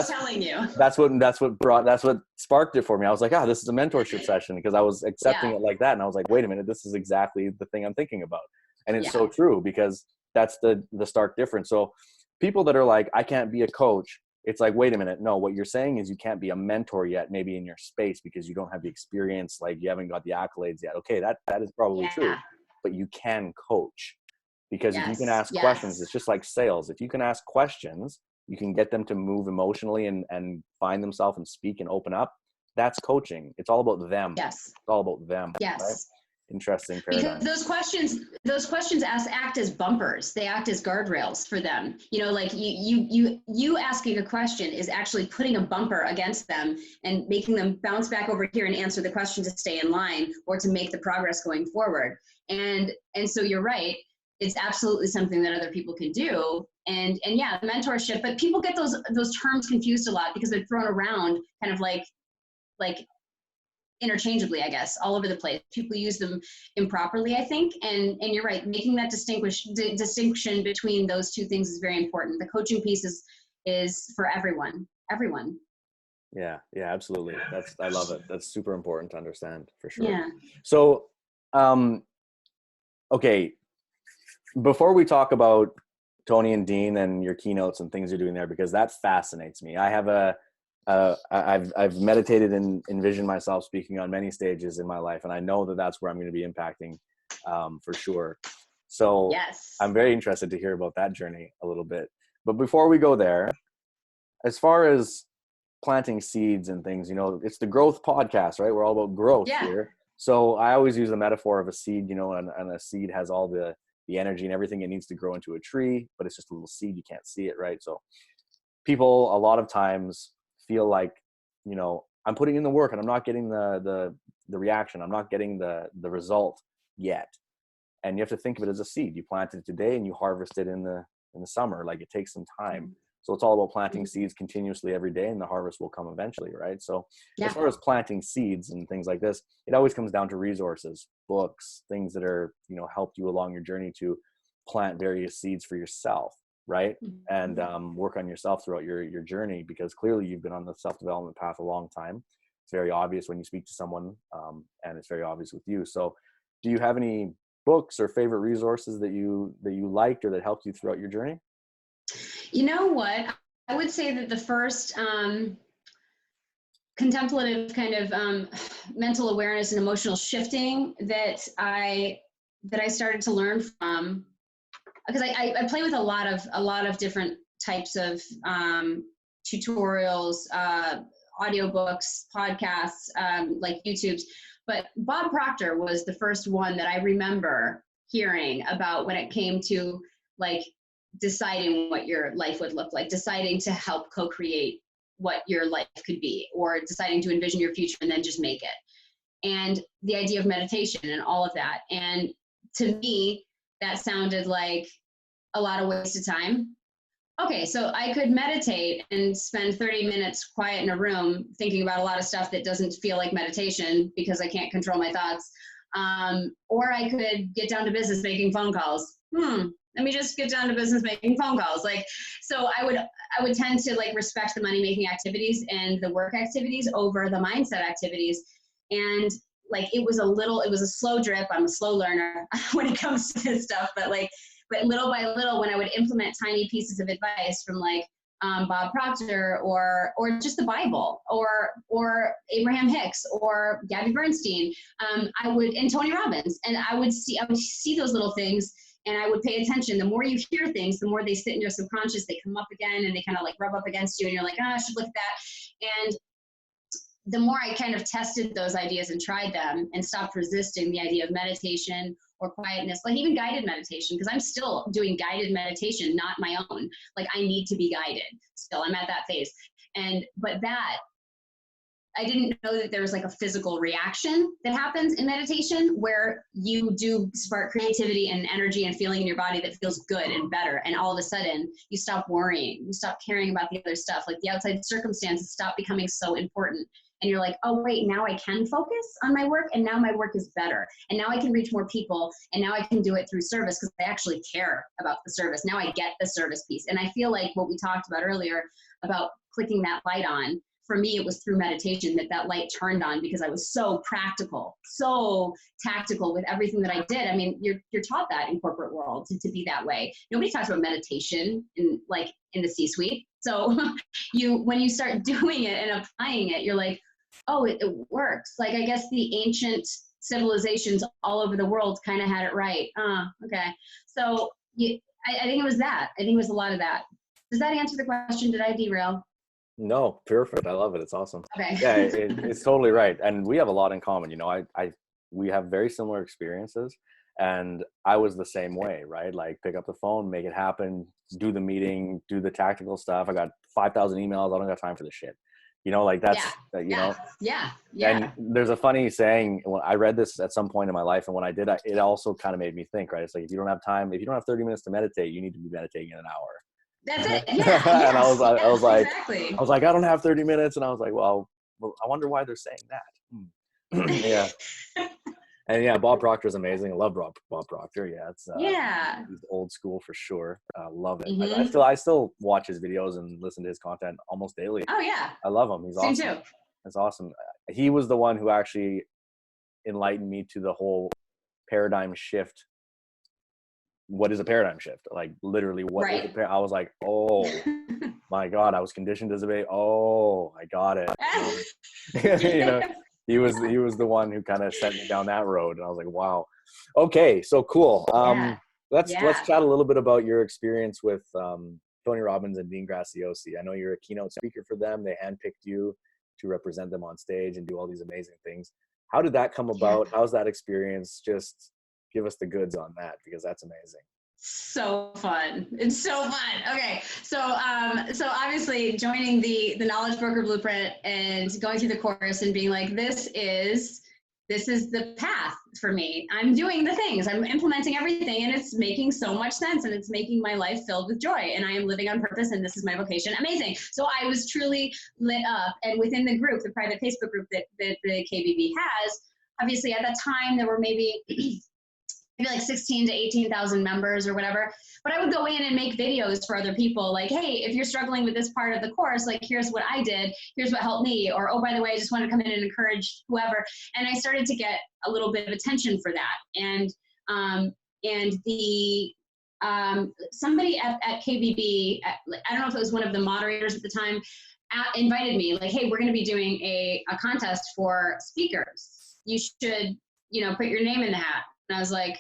telling you. That's what sparked it for me. I was like, this is a mentorship session, because I was accepting it like that, and I was like, wait a minute, this is exactly the thing I'm thinking about, and it's so true, because that's the stark difference. So people that are like, I can't be a coach, it's like, wait a minute, no, what you're saying is you can't be a mentor yet, maybe in your space, because you don't have the experience, like you haven't got the accolades yet. Okay, that is probably true. But you can coach, because if you can ask questions, it's just like sales. If you can ask questions, you can get them to move emotionally and find themselves and speak and open up. That's coaching. It's all about them. Yes. It's all about them. Yes. Right? Interesting paradigm. Because those questions act as bumpers. They act as guardrails for them. You know, like you asking a question is actually putting a bumper against them and making them bounce back over here and answer the question to stay in line or to make the progress going forward. And so you're right. It's absolutely something that other people can do. And yeah, mentorship, but people get those terms confused a lot because they're thrown around kind of like interchangeably, I guess, all over the place. People use them improperly, I think. And you're right, making that distinction between those two things is very important. The coaching piece is for everyone. Yeah, absolutely. I love it. That's super important to understand, for sure. Yeah. So, okay, before we talk about Tony and Dean and your keynotes and things you're doing there, because that fascinates me. I have I've meditated and envisioned myself speaking on many stages in my life, and I know that that's where I'm going to be impacting, for sure. So yes. I'm very interested to hear about that journey a little bit. But before we go there, as far as planting seeds and things, it's the growth podcast, right? We're all about growth here. So I always use the metaphor of a seed, and a seed has all the energy and everything it needs to grow into a tree, but it's just a little seed. You can't see it, right? So people a lot of times feel like, I'm putting in the work and I'm not getting the reaction. I'm not getting the result yet. And you have to think of it as a seed. You plant it today and you harvest it in the summer. Like, it takes some time. So it's all about planting seeds continuously every day, and the harvest will come eventually, right? So as far as planting seeds and things like this, it always comes down to resources, books, things that are, helped you along your journey to plant various seeds for yourself, right? And work on yourself throughout your journey, because clearly you've been on the self-development path a long time. It's very obvious when you speak to someone, and it's very obvious with you. So do you have any books or favorite resources that you liked or that helped you throughout your journey? You know what? I would say that the first contemplative kind of mental awareness and emotional shifting that I started to learn from, because I play with a lot of different types of tutorials, audiobooks, podcasts, like YouTube's. But Bob Proctor was the first one that I remember hearing about when it came to like deciding what your life would look like, deciding to help co-create what your life could be, or deciding to envision your future and then just make it. And the idea of meditation and all of that. And to me, that sounded like a lot of wasted time. Okay, so I could meditate and spend 30 minutes quiet in a room thinking about a lot of stuff that doesn't feel like meditation because I can't control my thoughts. Or I could get down to business making phone calls. Let me just get down to business making phone calls. Like, so I would tend to like respect the money making activities and the work activities over the mindset activities. And like, it was a slow drip. I'm a slow learner when it comes to this stuff, but little by little, when I would implement tiny pieces of advice from like Bob Proctor or just the Bible or Abraham Hicks or Gabby Bernstein, and Tony Robbins, and I would see those little things, and I would pay attention. The more you hear things, the more they sit in your subconscious. They come up again, and they kind of like rub up against you, and you're like, I should look at that. And the more I kind of tested those ideas and tried them and stopped resisting the idea of meditation or quietness, like even guided meditation, because I'm still doing guided meditation, not my own. Like, I need to be guided still. I'm at that phase. But I didn't know that there was like a physical reaction that happens in meditation where you do spark creativity and energy and feeling in your body that feels good and better. And all of a sudden you stop worrying, you stop caring about the other stuff. Like the outside circumstances stop becoming so important. And you're like, oh wait, now I can focus on my work, and now my work is better. And now I can reach more people, and now I can do it through service because I actually care about the service. Now I get the service piece. And I feel like what we talked about earlier about clicking that light on, for me, it was through meditation that light turned on, because I was so practical, so tactical with everything that I did. I mean, you're taught that in corporate world to be that way. Nobody talks about meditation in the C-suite. So when you start doing it and applying it, you're like, oh, it works. Like, I guess the ancient civilizations all over the world kind of had it right. Okay. So I think it was that. I think it was a lot of that. Does that answer the question? Did I derail? No, perfect. I love it. It's awesome. Okay. Yeah, it's totally right. And we have a lot in common. You know, we have very similar experiences, and I was the same way, right? Like, pick up the phone, make it happen, do the meeting, do the tactical stuff. I got 5,000 emails. I don't got time for this shit. You know, like that's, you know. Yeah. And there's a funny saying, when I read this at some point in my life, and when I did, it also kind of made me think, right? It's like, if you don't have 30 minutes to meditate, you need to be meditating in an hour. That's it. Yeah. And I was like, exactly. I was like, I don't have 30 minutes. And I was like, well, I wonder why they're saying that. Yeah. And yeah, Bob Proctor is amazing. I love Bob Proctor. Yeah. He's old school for sure. Love it. Mm-hmm. I still watch his videos and listen to his content almost daily. Oh yeah. I love him. He's Same awesome. Too. That's awesome. He was the one who actually enlightened me to the whole paradigm shift. What is a paradigm shift? Like, literally, what is I was like, oh my God, I was conditioned as a baby. Oh, I got it. You know, he was the one who kind of sent me down that road. And I was like, wow. Okay, so cool. Let's chat a little bit about your experience with Tony Robbins and Dean Graziosi. I know you're a keynote speaker for them. They handpicked you to represent them on stage and do all these amazing things. How did that come about? How's that experience? Just give us the goods on that, because that's amazing. So fun. It's so fun. Okay. So obviously joining the Knowledge Broker Blueprint and going through the course and being like, this is the path for me. I'm doing the things, I'm implementing everything, and it's making so much sense, and it's making my life filled with joy, and I am living on purpose, and this is my vocation. Amazing. So I was truly lit up. And within the group, the private Facebook group that the KBB has, obviously at that time there were maybe like 16 to 18,000 members or whatever. But I would go in and make videos for other people. Like, hey, if you're struggling with this part of the course, like, here's what I did. Here's what helped me. Or, oh, by the way, I just want to come in and encourage whoever. And I started to get a little bit of attention for that. And somebody at KBB, I don't know if it was one of the moderators at the time, invited me like, hey, we're going to be doing a contest for speakers. You should, you know, put your name in the hat. And I was like,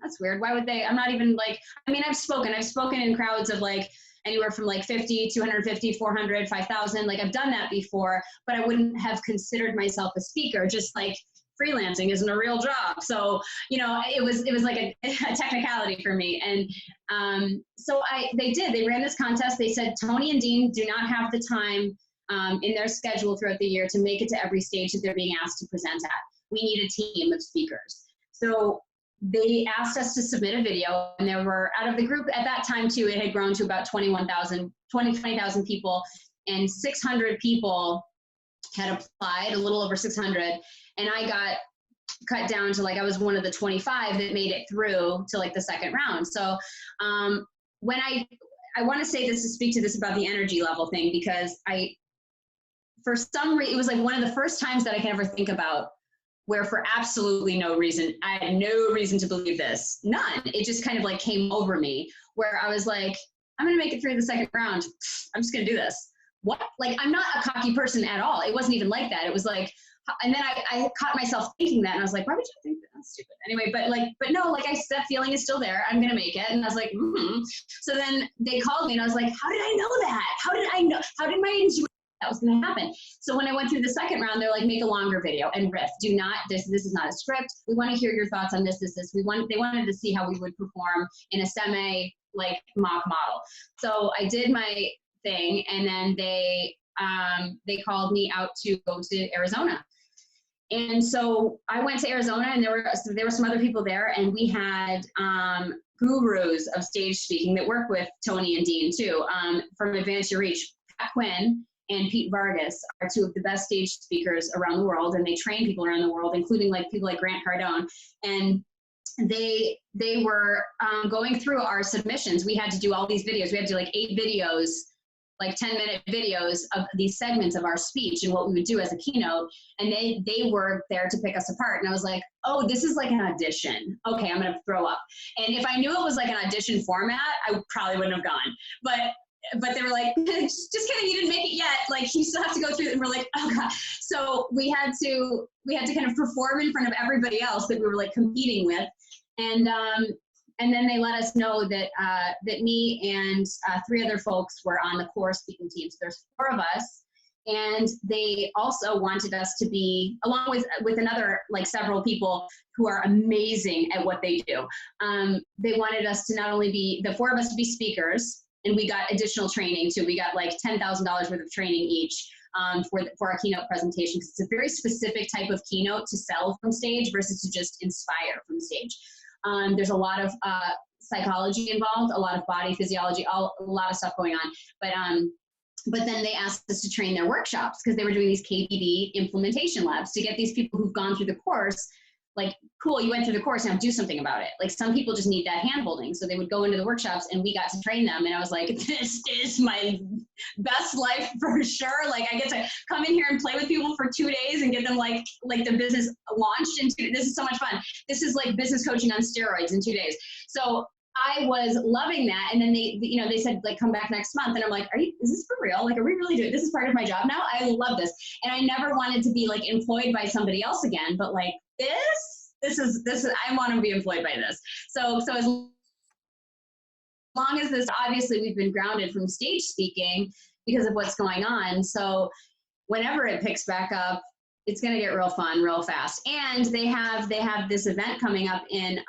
that's weird. Why would they? I'm not even like, I mean, I've spoken in crowds of like anywhere from like 50, 250, 400, 5,000. Like I've done that before, but I wouldn't have considered myself a speaker, just like freelancing isn't a real job. So, you know, it was like a technicality for me. And so they ran this contest. They said, Tony and Dean do not have the time in their schedule throughout the year to make it to every stage that they're being asked to present at. We need a team of speakers. So they asked us to submit a video, and there were, out of the group at that time too, it had grown to about 20,000 people, and 600 people had applied, a little over 600. And I got cut down to like, I was one of the 25 that made it through to like the second round. So when I want to say this to speak to this about the energy level thing, because for some reason, it was like one of the first times that I can ever think about where for absolutely no reason, I had no reason to believe this, none. It just kind of like came over me where I was like, I'm going to make it through the second round. I'm just going to do this. What? Like, I'm not a cocky person at all. It wasn't even like that. It was like, and then I caught myself thinking that, and I was like, why would you think that? That's stupid. Anyway, but no, like that feeling is still there. I'm going to make it. And I was like, So then they called me, and I was like, how did I know that? How did I know? How did my intuition that was going to happen? So when I went through the second round, they're like, make a longer video and riff. Do not, this is not a script. We want to hear your thoughts on this. They wanted to see how we would perform in a semi like mock model. So I did my thing, and then they called me out to go to Arizona. And so I went to Arizona, and there were some other people there, and we had gurus of stage speaking that work with Tony and Dean too, from Advance Your Reach. Pat Quinn and Pete Vargas are two of the best stage speakers around the world, and they train people around the world, including like people like Grant Cardone. And they were going through our submissions. We had to do all these videos. We had to do like 8 videos, like 10-minute videos of these segments of our speech and what we would do as a keynote. And they were there to pick us apart. And I was like, oh, this is like an audition. Okay, I'm gonna throw up. And if I knew it was like an audition format, I probably wouldn't have gone. But they were like, just kidding, you didn't make it yet. Like, you still have to go through it. And we're like, oh God. So we had to kind of perform in front of everybody else that we were like competing with. And then they let us know that that me and 3 other folks were on the core speaking team. So there's 4 of us, and they also wanted us to be, along with another like several people who are amazing at what they do. They wanted us to not only be, the 4 of us to be speakers, and we got additional training too. We got like $10,000 worth of training each for our keynote presentation, because it's a very specific type of keynote to sell from stage versus to just inspire from stage. There's a lot of psychology involved, a lot of body physiology, a lot of stuff going on. But then they asked us to train their workshops, because they were doing these KBB implementation labs to get these people who've gone through the course, like, cool, you went through the course, now do something about it. Like, some people just need that hand-holding. So they would go into the workshops, and we got to train them. And I was like, this is my best life for sure. Like, I get to come in here and play with people for 2 days and get them like the business launched into, this is so much fun. This is like business coaching on steroids in 2 days. So I was loving that. And then they said, like, come back next month. And I'm like, is this for real? Like, are we really doing this? Is part of my job now? I love this. And I never wanted to be like employed by somebody else again, but like this is, I want to be employed by this. So as long as this, obviously we've been grounded from stage speaking because of what's going on. So whenever it picks back up, it's going to get real fun real fast. And they have this event coming up in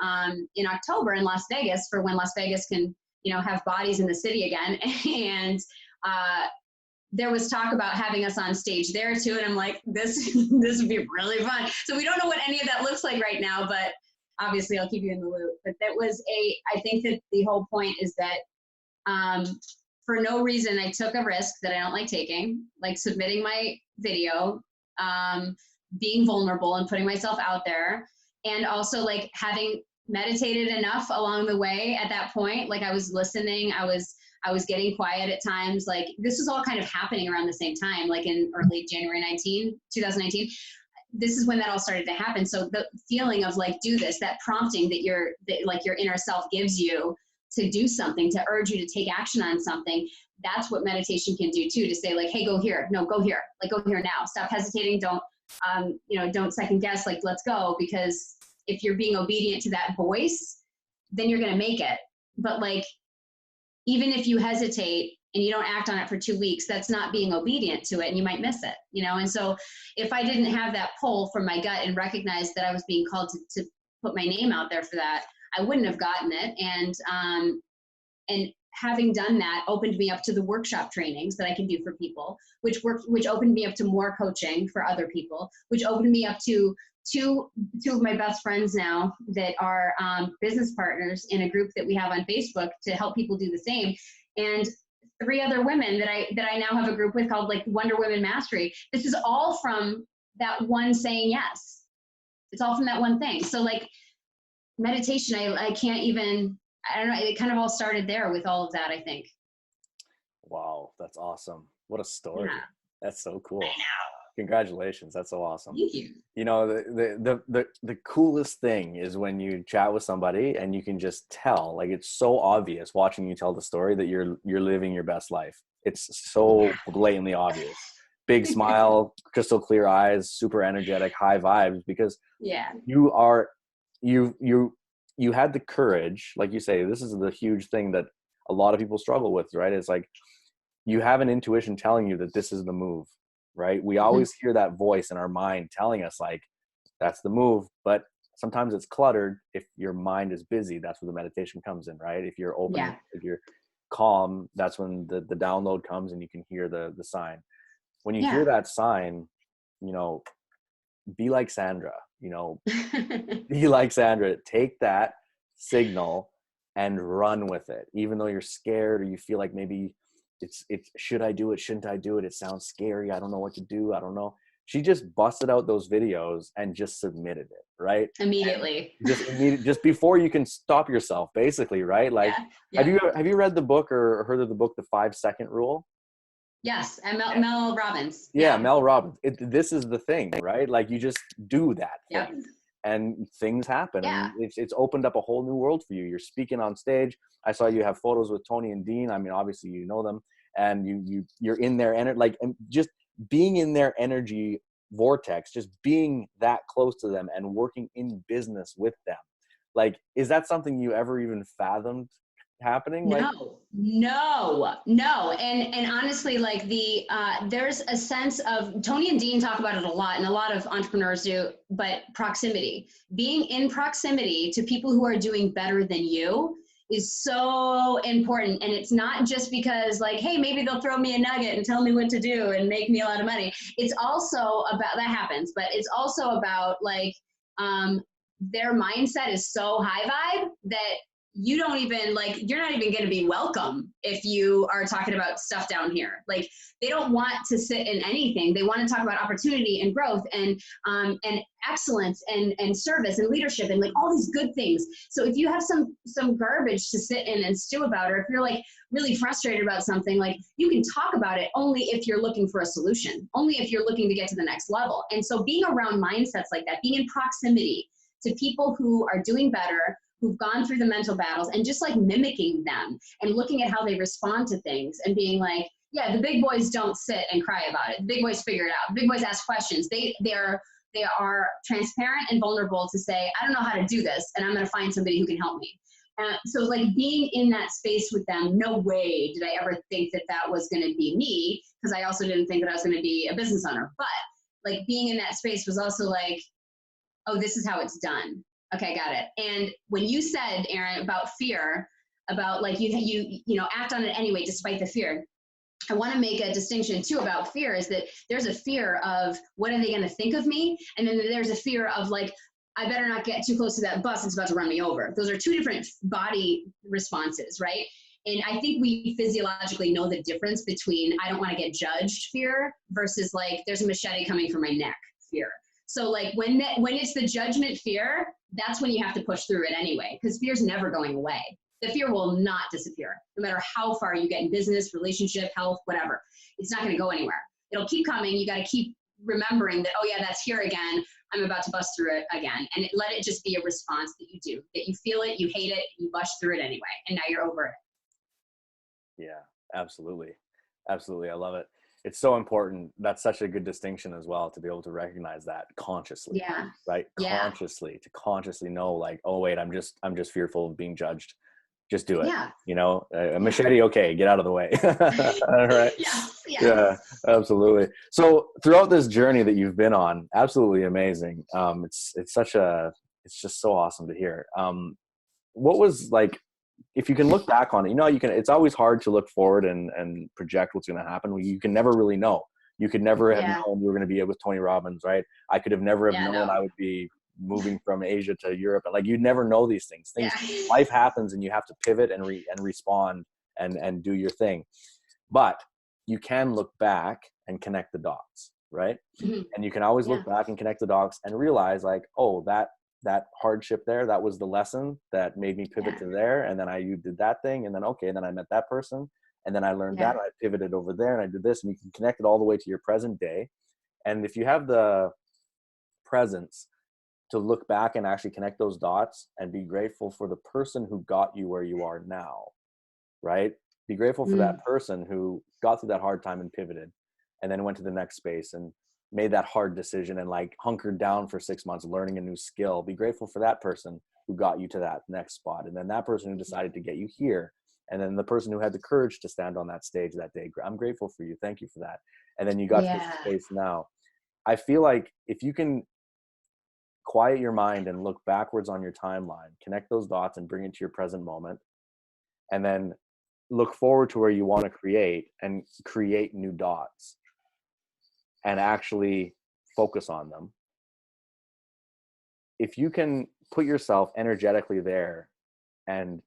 October in Las Vegas, for when Las Vegas can, have bodies in the city again. And there was talk about having us on stage there too. And I'm like, this would be really fun. So we don't know what any of that looks like right now, but obviously I'll keep you in the loop. But that was I think that the whole point is that for no reason, I took a risk that I don't like taking, like submitting my video, being vulnerable and putting myself out there. And also like having meditated enough along the way at that point. Like, I was listening, I was getting quiet at times. Like, this was all kind of happening around the same time, like in early January 2019. This is when that all started to happen. So the feeling of like, do this, that prompting that your inner self gives you, to do something, to urge you to take action on something, that's what meditation can do too, to say like, hey, go here. No, go here. Like, go here now. Stop hesitating. Don't, don't second guess, like, let's go. Because if you're being obedient to that voice, then you're going to make it. But like, even if you hesitate and you don't act on it for 2 weeks, that's not being obedient to it, and you might miss it, And so if I didn't have that pull from my gut and recognize that I was being called to put my name out there for that, I wouldn't have gotten it. And having done that opened me up to the workshop trainings that I can do for people, which opened me up to more coaching for other people, which opened me up to two of my best friends now that are business partners in a group that we have on Facebook to help people do the same. And 3 other women that I now have a group with called like Wonder Women Mastery. This is all from that one saying yes. It's all from that one thing. So like meditation, I can't even, I don't know, it kind of all started there with all of that, I think. Wow, that's awesome. What a story. Yeah. That's so cool. I know. Congratulations. That's so awesome. Thank you. The coolest thing is when you chat with somebody and you can just tell, like, it's so obvious watching you tell the story that you're living your best life. It's so blatantly obvious. Big smile, crystal clear eyes, super energetic, high vibes, because you had the courage, like you say, this is the huge thing that a lot of people struggle with, right? It's like you have an intuition telling you that this is the move. Right? We always hear that voice in our mind telling us like, that's the move, but sometimes it's cluttered. If your mind is busy, that's where the meditation comes in, right? If you're open, if you're calm, that's when the download comes and you can hear the sign. When you hear that sign, be like Sandra, be like Sandra, take that signal and run with it. Even though you're scared or you feel like maybe it's should I do it? Shouldn't I do it? It sounds scary. I don't know what to do. I don't know. She just busted out those videos and just submitted it, right? Immediately. Just before you can stop yourself, basically, right? Like, have you read the book or heard of the book, The 5-Second Rule? Yes, and Mel Robbins. Yeah, Mel Robbins. This is the thing, right? Like, you just do that thing, and things happen. Yeah. And it's opened up a whole new world for you. You're speaking on stage. I saw you have photos with Tony and Dean. I mean, obviously you know them, and you're in their energy, like, and just being in their energy vortex, just being that close to them and working in business with them. Like, is that something you ever even fathomed happening? No. And honestly, like there's a sense of, Tony and Dean talk about it a lot, and a lot of entrepreneurs do, but proximity, being in proximity to people who are doing better than you is so important. And it's not just because like, hey, maybe they'll throw me a nugget and tell me what to do and make me a lot of money. It's also about, that happens, but it's also about like, their mindset is so high vibe that you don't even like, you're not even going to be welcome if you are talking about stuff down here. Like, they don't want to sit in anything. They want to talk about opportunity and growth and excellence and service and leadership and like all these good things. So if you have some garbage to sit in and stew about, or if you're like really frustrated about something, like, you can talk about it only if you're looking for a solution, only if you're looking to get to the next level. And so being around mindsets like that, being in proximity to people who are doing better, who've gone through the mental battles, and just like mimicking them and looking at how they respond to things and being like, yeah, the big boys don't sit and cry about it. The big boys figure it out. The big boys ask questions. They are transparent and vulnerable to say, I don't know how to do this, and I'm going to find somebody who can help me. So like being in that space with them, no way did I ever think that that was going to be me, because I also didn't think that I was going to be a business owner. But like being in that space was also like, oh, this is how it's done. Okay, got it. And when you said, Aaron, about fear, about like you act on it anyway despite the fear, I want to make a distinction too about fear, is that there's a fear of what are they going to think of me, and then there's a fear of like, I better not get too close to that bus, it's about to run me over. Those are two different body responses, right? And I think we physiologically know the difference between I don't want to get judged fear versus like there's a machete coming for my neck fear. So like when it's the judgment fear, that's when you have to push through it anyway, because fear's never going away. The fear will not disappear, no matter how far you get in business, relationship, health, whatever. It's not going to go anywhere. It'll keep coming. You got to keep remembering that, oh yeah, that's here again. I'm about to bust through it again. And let it just be a response that you do, that you feel it, you hate it, you bust through it anyway. And now you're over it. Yeah, absolutely. Absolutely. I love it. It's so important. That's such a good distinction as well, to be able to recognize that consciously, Yeah. right? Yeah. Consciously, to consciously know, like, oh wait, I'm just fearful of being judged. Just do it. Yeah. You know, a machete. Okay. Get out of the way. All right. Yes. Yes. Yeah, absolutely. So throughout this journey that you've been on, absolutely amazing. It's just so awesome to hear. What was like, if you can look back on it, it's always hard to look forward and project what's going to happen. You can never really know. You could never have known you were going to be with Tony Robbins, right? I could have never have known I would be moving from Asia to Europe. Like, you'd never know these things. Life happens, and you have to pivot and respond and do your thing. But you can look back and connect the dots, right? Mm-hmm. And you can always look back and connect the dots and realize, like, oh, that hardship there, that was the lesson that made me pivot to there. And then you did that thing, and then, okay, and then I met that person, and then I learned that, and I pivoted over there, and I did this, and you can connect it all the way to your present day. And if you have the presence to look back and actually connect those dots and be grateful for the person who got you where you are now, right? Be grateful for that person who got through that hard time and pivoted, and then went to the next space and made that hard decision and like hunkered down for 6 months learning a new skill. Be grateful for that person who got you to that next spot, and then that person who decided to get you here, and then the person who had the courage to stand on that stage that day. I'm grateful for you. Thank you for that. And then you got to this space now. I feel like if you can quiet your mind and look backwards on your timeline, connect those dots and bring it to your present moment, and then look forward to where you want to create and create new dots and actually focus on them. If you can put yourself energetically there, and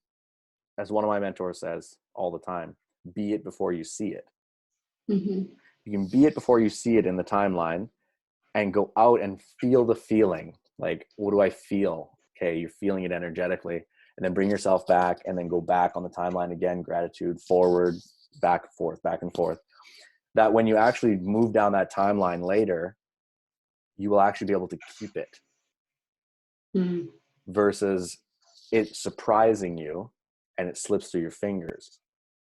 as one of my mentors says all the time, be it before you see it. Mm-hmm. You can be it before you see it in the timeline, and go out and feel the feeling. Like, what do I feel? Okay, you're feeling it energetically, and then bring yourself back, and then go back on the timeline again, gratitude, forward, back and forth. That when you actually move down that timeline later, you will actually be able to keep it, versus it surprising you and it slips through your fingers.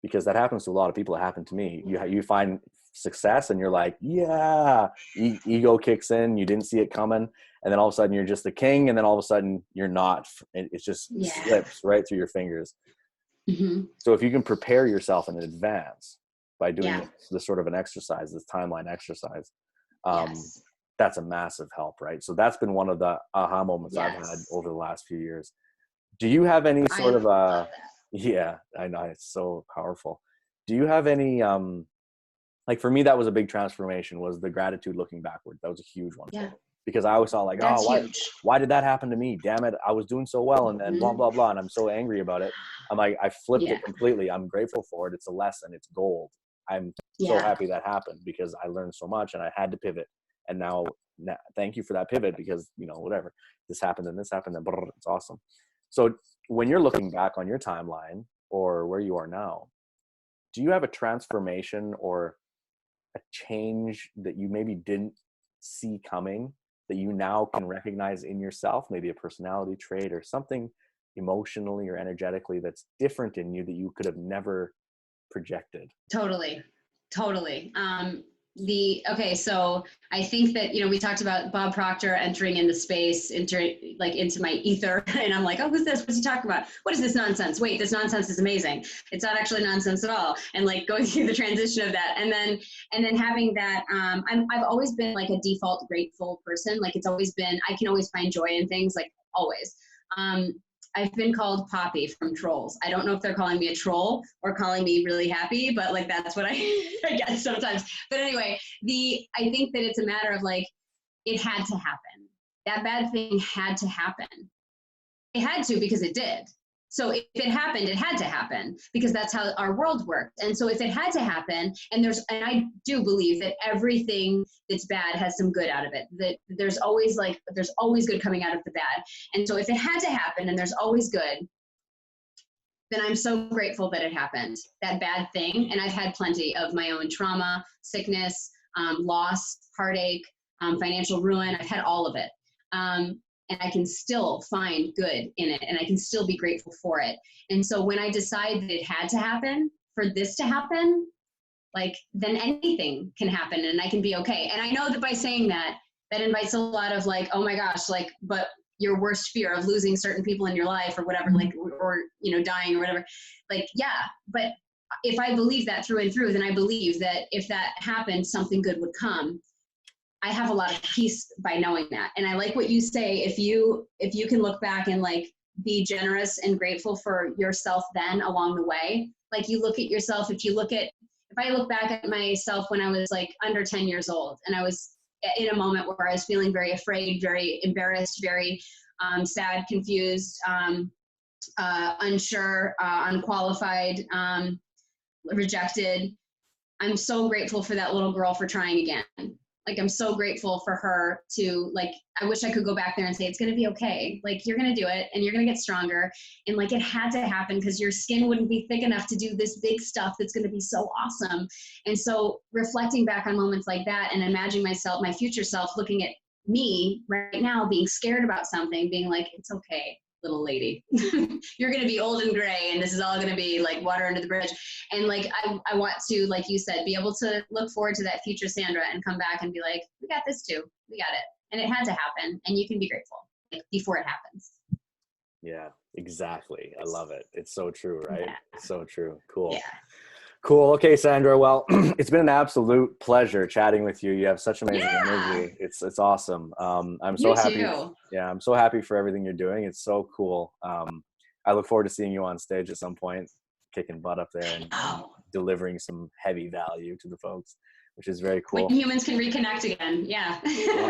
Because that happens to a lot of people. It happened to me. You find success and you're like, yeah, ego kicks in, you didn't see it coming, and then all of a sudden you're just the king, and then all of a sudden you're not. It just slips right through your fingers. Mm-hmm. So if you can prepare yourself in advance by doing this sort of an exercise, this timeline exercise, that's a massive help, right? So that's been one of the aha moments I've had over the last few years. Do you have any sort of yeah, I know, it's so powerful. Do you have any like, for me, that was a big transformation, was the gratitude looking backward. That was a huge one for me. Because I always thought, like, why did that happen to me? Damn it, I was doing so well, and then blah blah blah, and I'm so angry about it. I'm like, I flipped it completely. I'm grateful for it. It's a lesson. It's gold. I'm so happy that happened, because I learned so much and I had to pivot. And now thank you for that pivot, because, whatever, this happened and this happened, and it's awesome. So when you're looking back on your timeline or where you are now, do you have a transformation or a change that you maybe didn't see coming that you now can recognize in yourself? Maybe a personality trait or something emotionally or energetically that's different in you that you could have never projected? Totally. So I think that, we talked about Bob Proctor entering into space, into my ether. And I'm like, oh, who's this? What's he talking about? What is this nonsense? Wait, this nonsense is amazing. It's not actually nonsense at all. And like going through the transition of that. And then having that, I've always been like a default grateful person. Like, it's always been, I can always find joy in things, like always. I've been called Poppy from Trolls. I don't know if they're calling me a troll or calling me really happy, but like, that's what I guess sometimes. But anyway, I think that it's a matter of like, it had to happen. That bad thing had to happen. It had to, because it did. So if it happened, it had to happen, because that's how our world worked. And so if it had to happen, and I do believe that everything that's bad has some good out of it, that there's always good coming out of the bad. And so if it had to happen and there's always good, then I'm so grateful that it happened, that bad thing. And I've had plenty of my own trauma, sickness, loss, heartache, financial ruin. I've had all of it. And I can still find good in it, and I can still be grateful for it. And so when I decided that it had to happen for this to happen, like, then anything can happen and I can be okay. And I know that by saying that, that invites a lot of like, oh my gosh, like, but your worst fear of losing certain people in your life or whatever, like, or, you know, dying or whatever. Like, yeah, but if I believe that through and through, then I believe that if that happened, something good would come. I have a lot of peace by knowing that. And I like what you say, if you can look back and like be generous and grateful for yourself then along the way, like you look at yourself, if I look back at myself when I was like under 10 years old and I was in a moment where I was feeling very afraid, very embarrassed, very sad, confused, unsure, unqualified, rejected. I'm so grateful for that little girl for trying again. Like, I'm so grateful for her to, like, I wish I could go back there and say, it's going to be okay. Like, you're going to do it and you're going to get stronger. And like, it had to happen because your skin wouldn't be thick enough to do this big stuff that's going to be so awesome. And so reflecting back on moments like that and imagining myself, my future self, looking at me right now, being scared about something, being like, it's okay, little lady. You're going to be old and gray and this is all going to be like water under the bridge. And like, I want to, like you said, be able to look forward to that future Sandra and come back and be like, we got this too. We got it. And it had to happen. And you can be grateful, like, before it happens. Yeah, exactly. I love it. It's so true, right? Yeah. It's so true. Cool. Yeah. Cool. Okay, Sandra. Well, it's been an absolute pleasure chatting with you. You have such amazing energy. It's awesome. I'm so happy. Too. Yeah, I'm so happy for everything you're doing. It's so cool. I look forward to seeing you on stage at some point, kicking butt up there and delivering some heavy value to the folks, which is very cool. When humans can reconnect again. Yeah.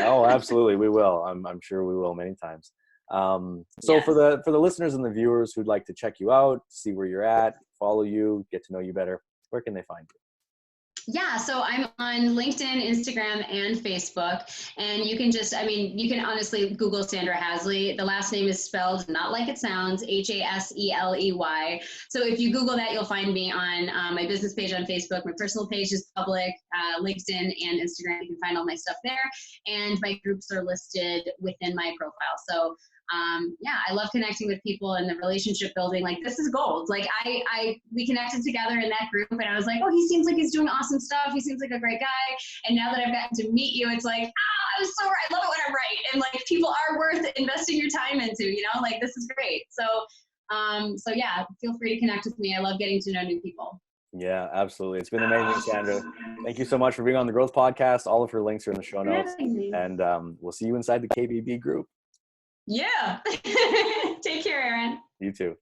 Oh, absolutely. We will. I'm sure we will many times. So Yes. for the listeners and the viewers who'd like to check you out, see where you're at, follow you, get to know you better, where can they find you? Yeah, so I'm on LinkedIn, Instagram, and Facebook. And you can just, you can honestly Google Sandra Haseley. The last name is spelled not like it sounds, Haseley. So if you Google that, you'll find me on my business page on Facebook. My personal page is public, LinkedIn and Instagram. You can find all my stuff there. And my groups are listed within my profile. So I love connecting with people and the relationship building. Like, this is gold. Like, we connected together in that group and I was like, oh, he seems like he's doing awesome stuff. He seems like a great guy. And now that I've gotten to meet you, it's like, I'm so right. I love it when I'm right. And like, people are worth investing your time into, like, this is great. So yeah, feel free to connect with me. I love getting to know new people. Yeah, absolutely. It's been amazing, Sandra. Thank you so much for being on the Growth Podcast. All of her links are in the show notes. And we'll see you inside the KBB group. Yeah. Take care, Aaron. You too.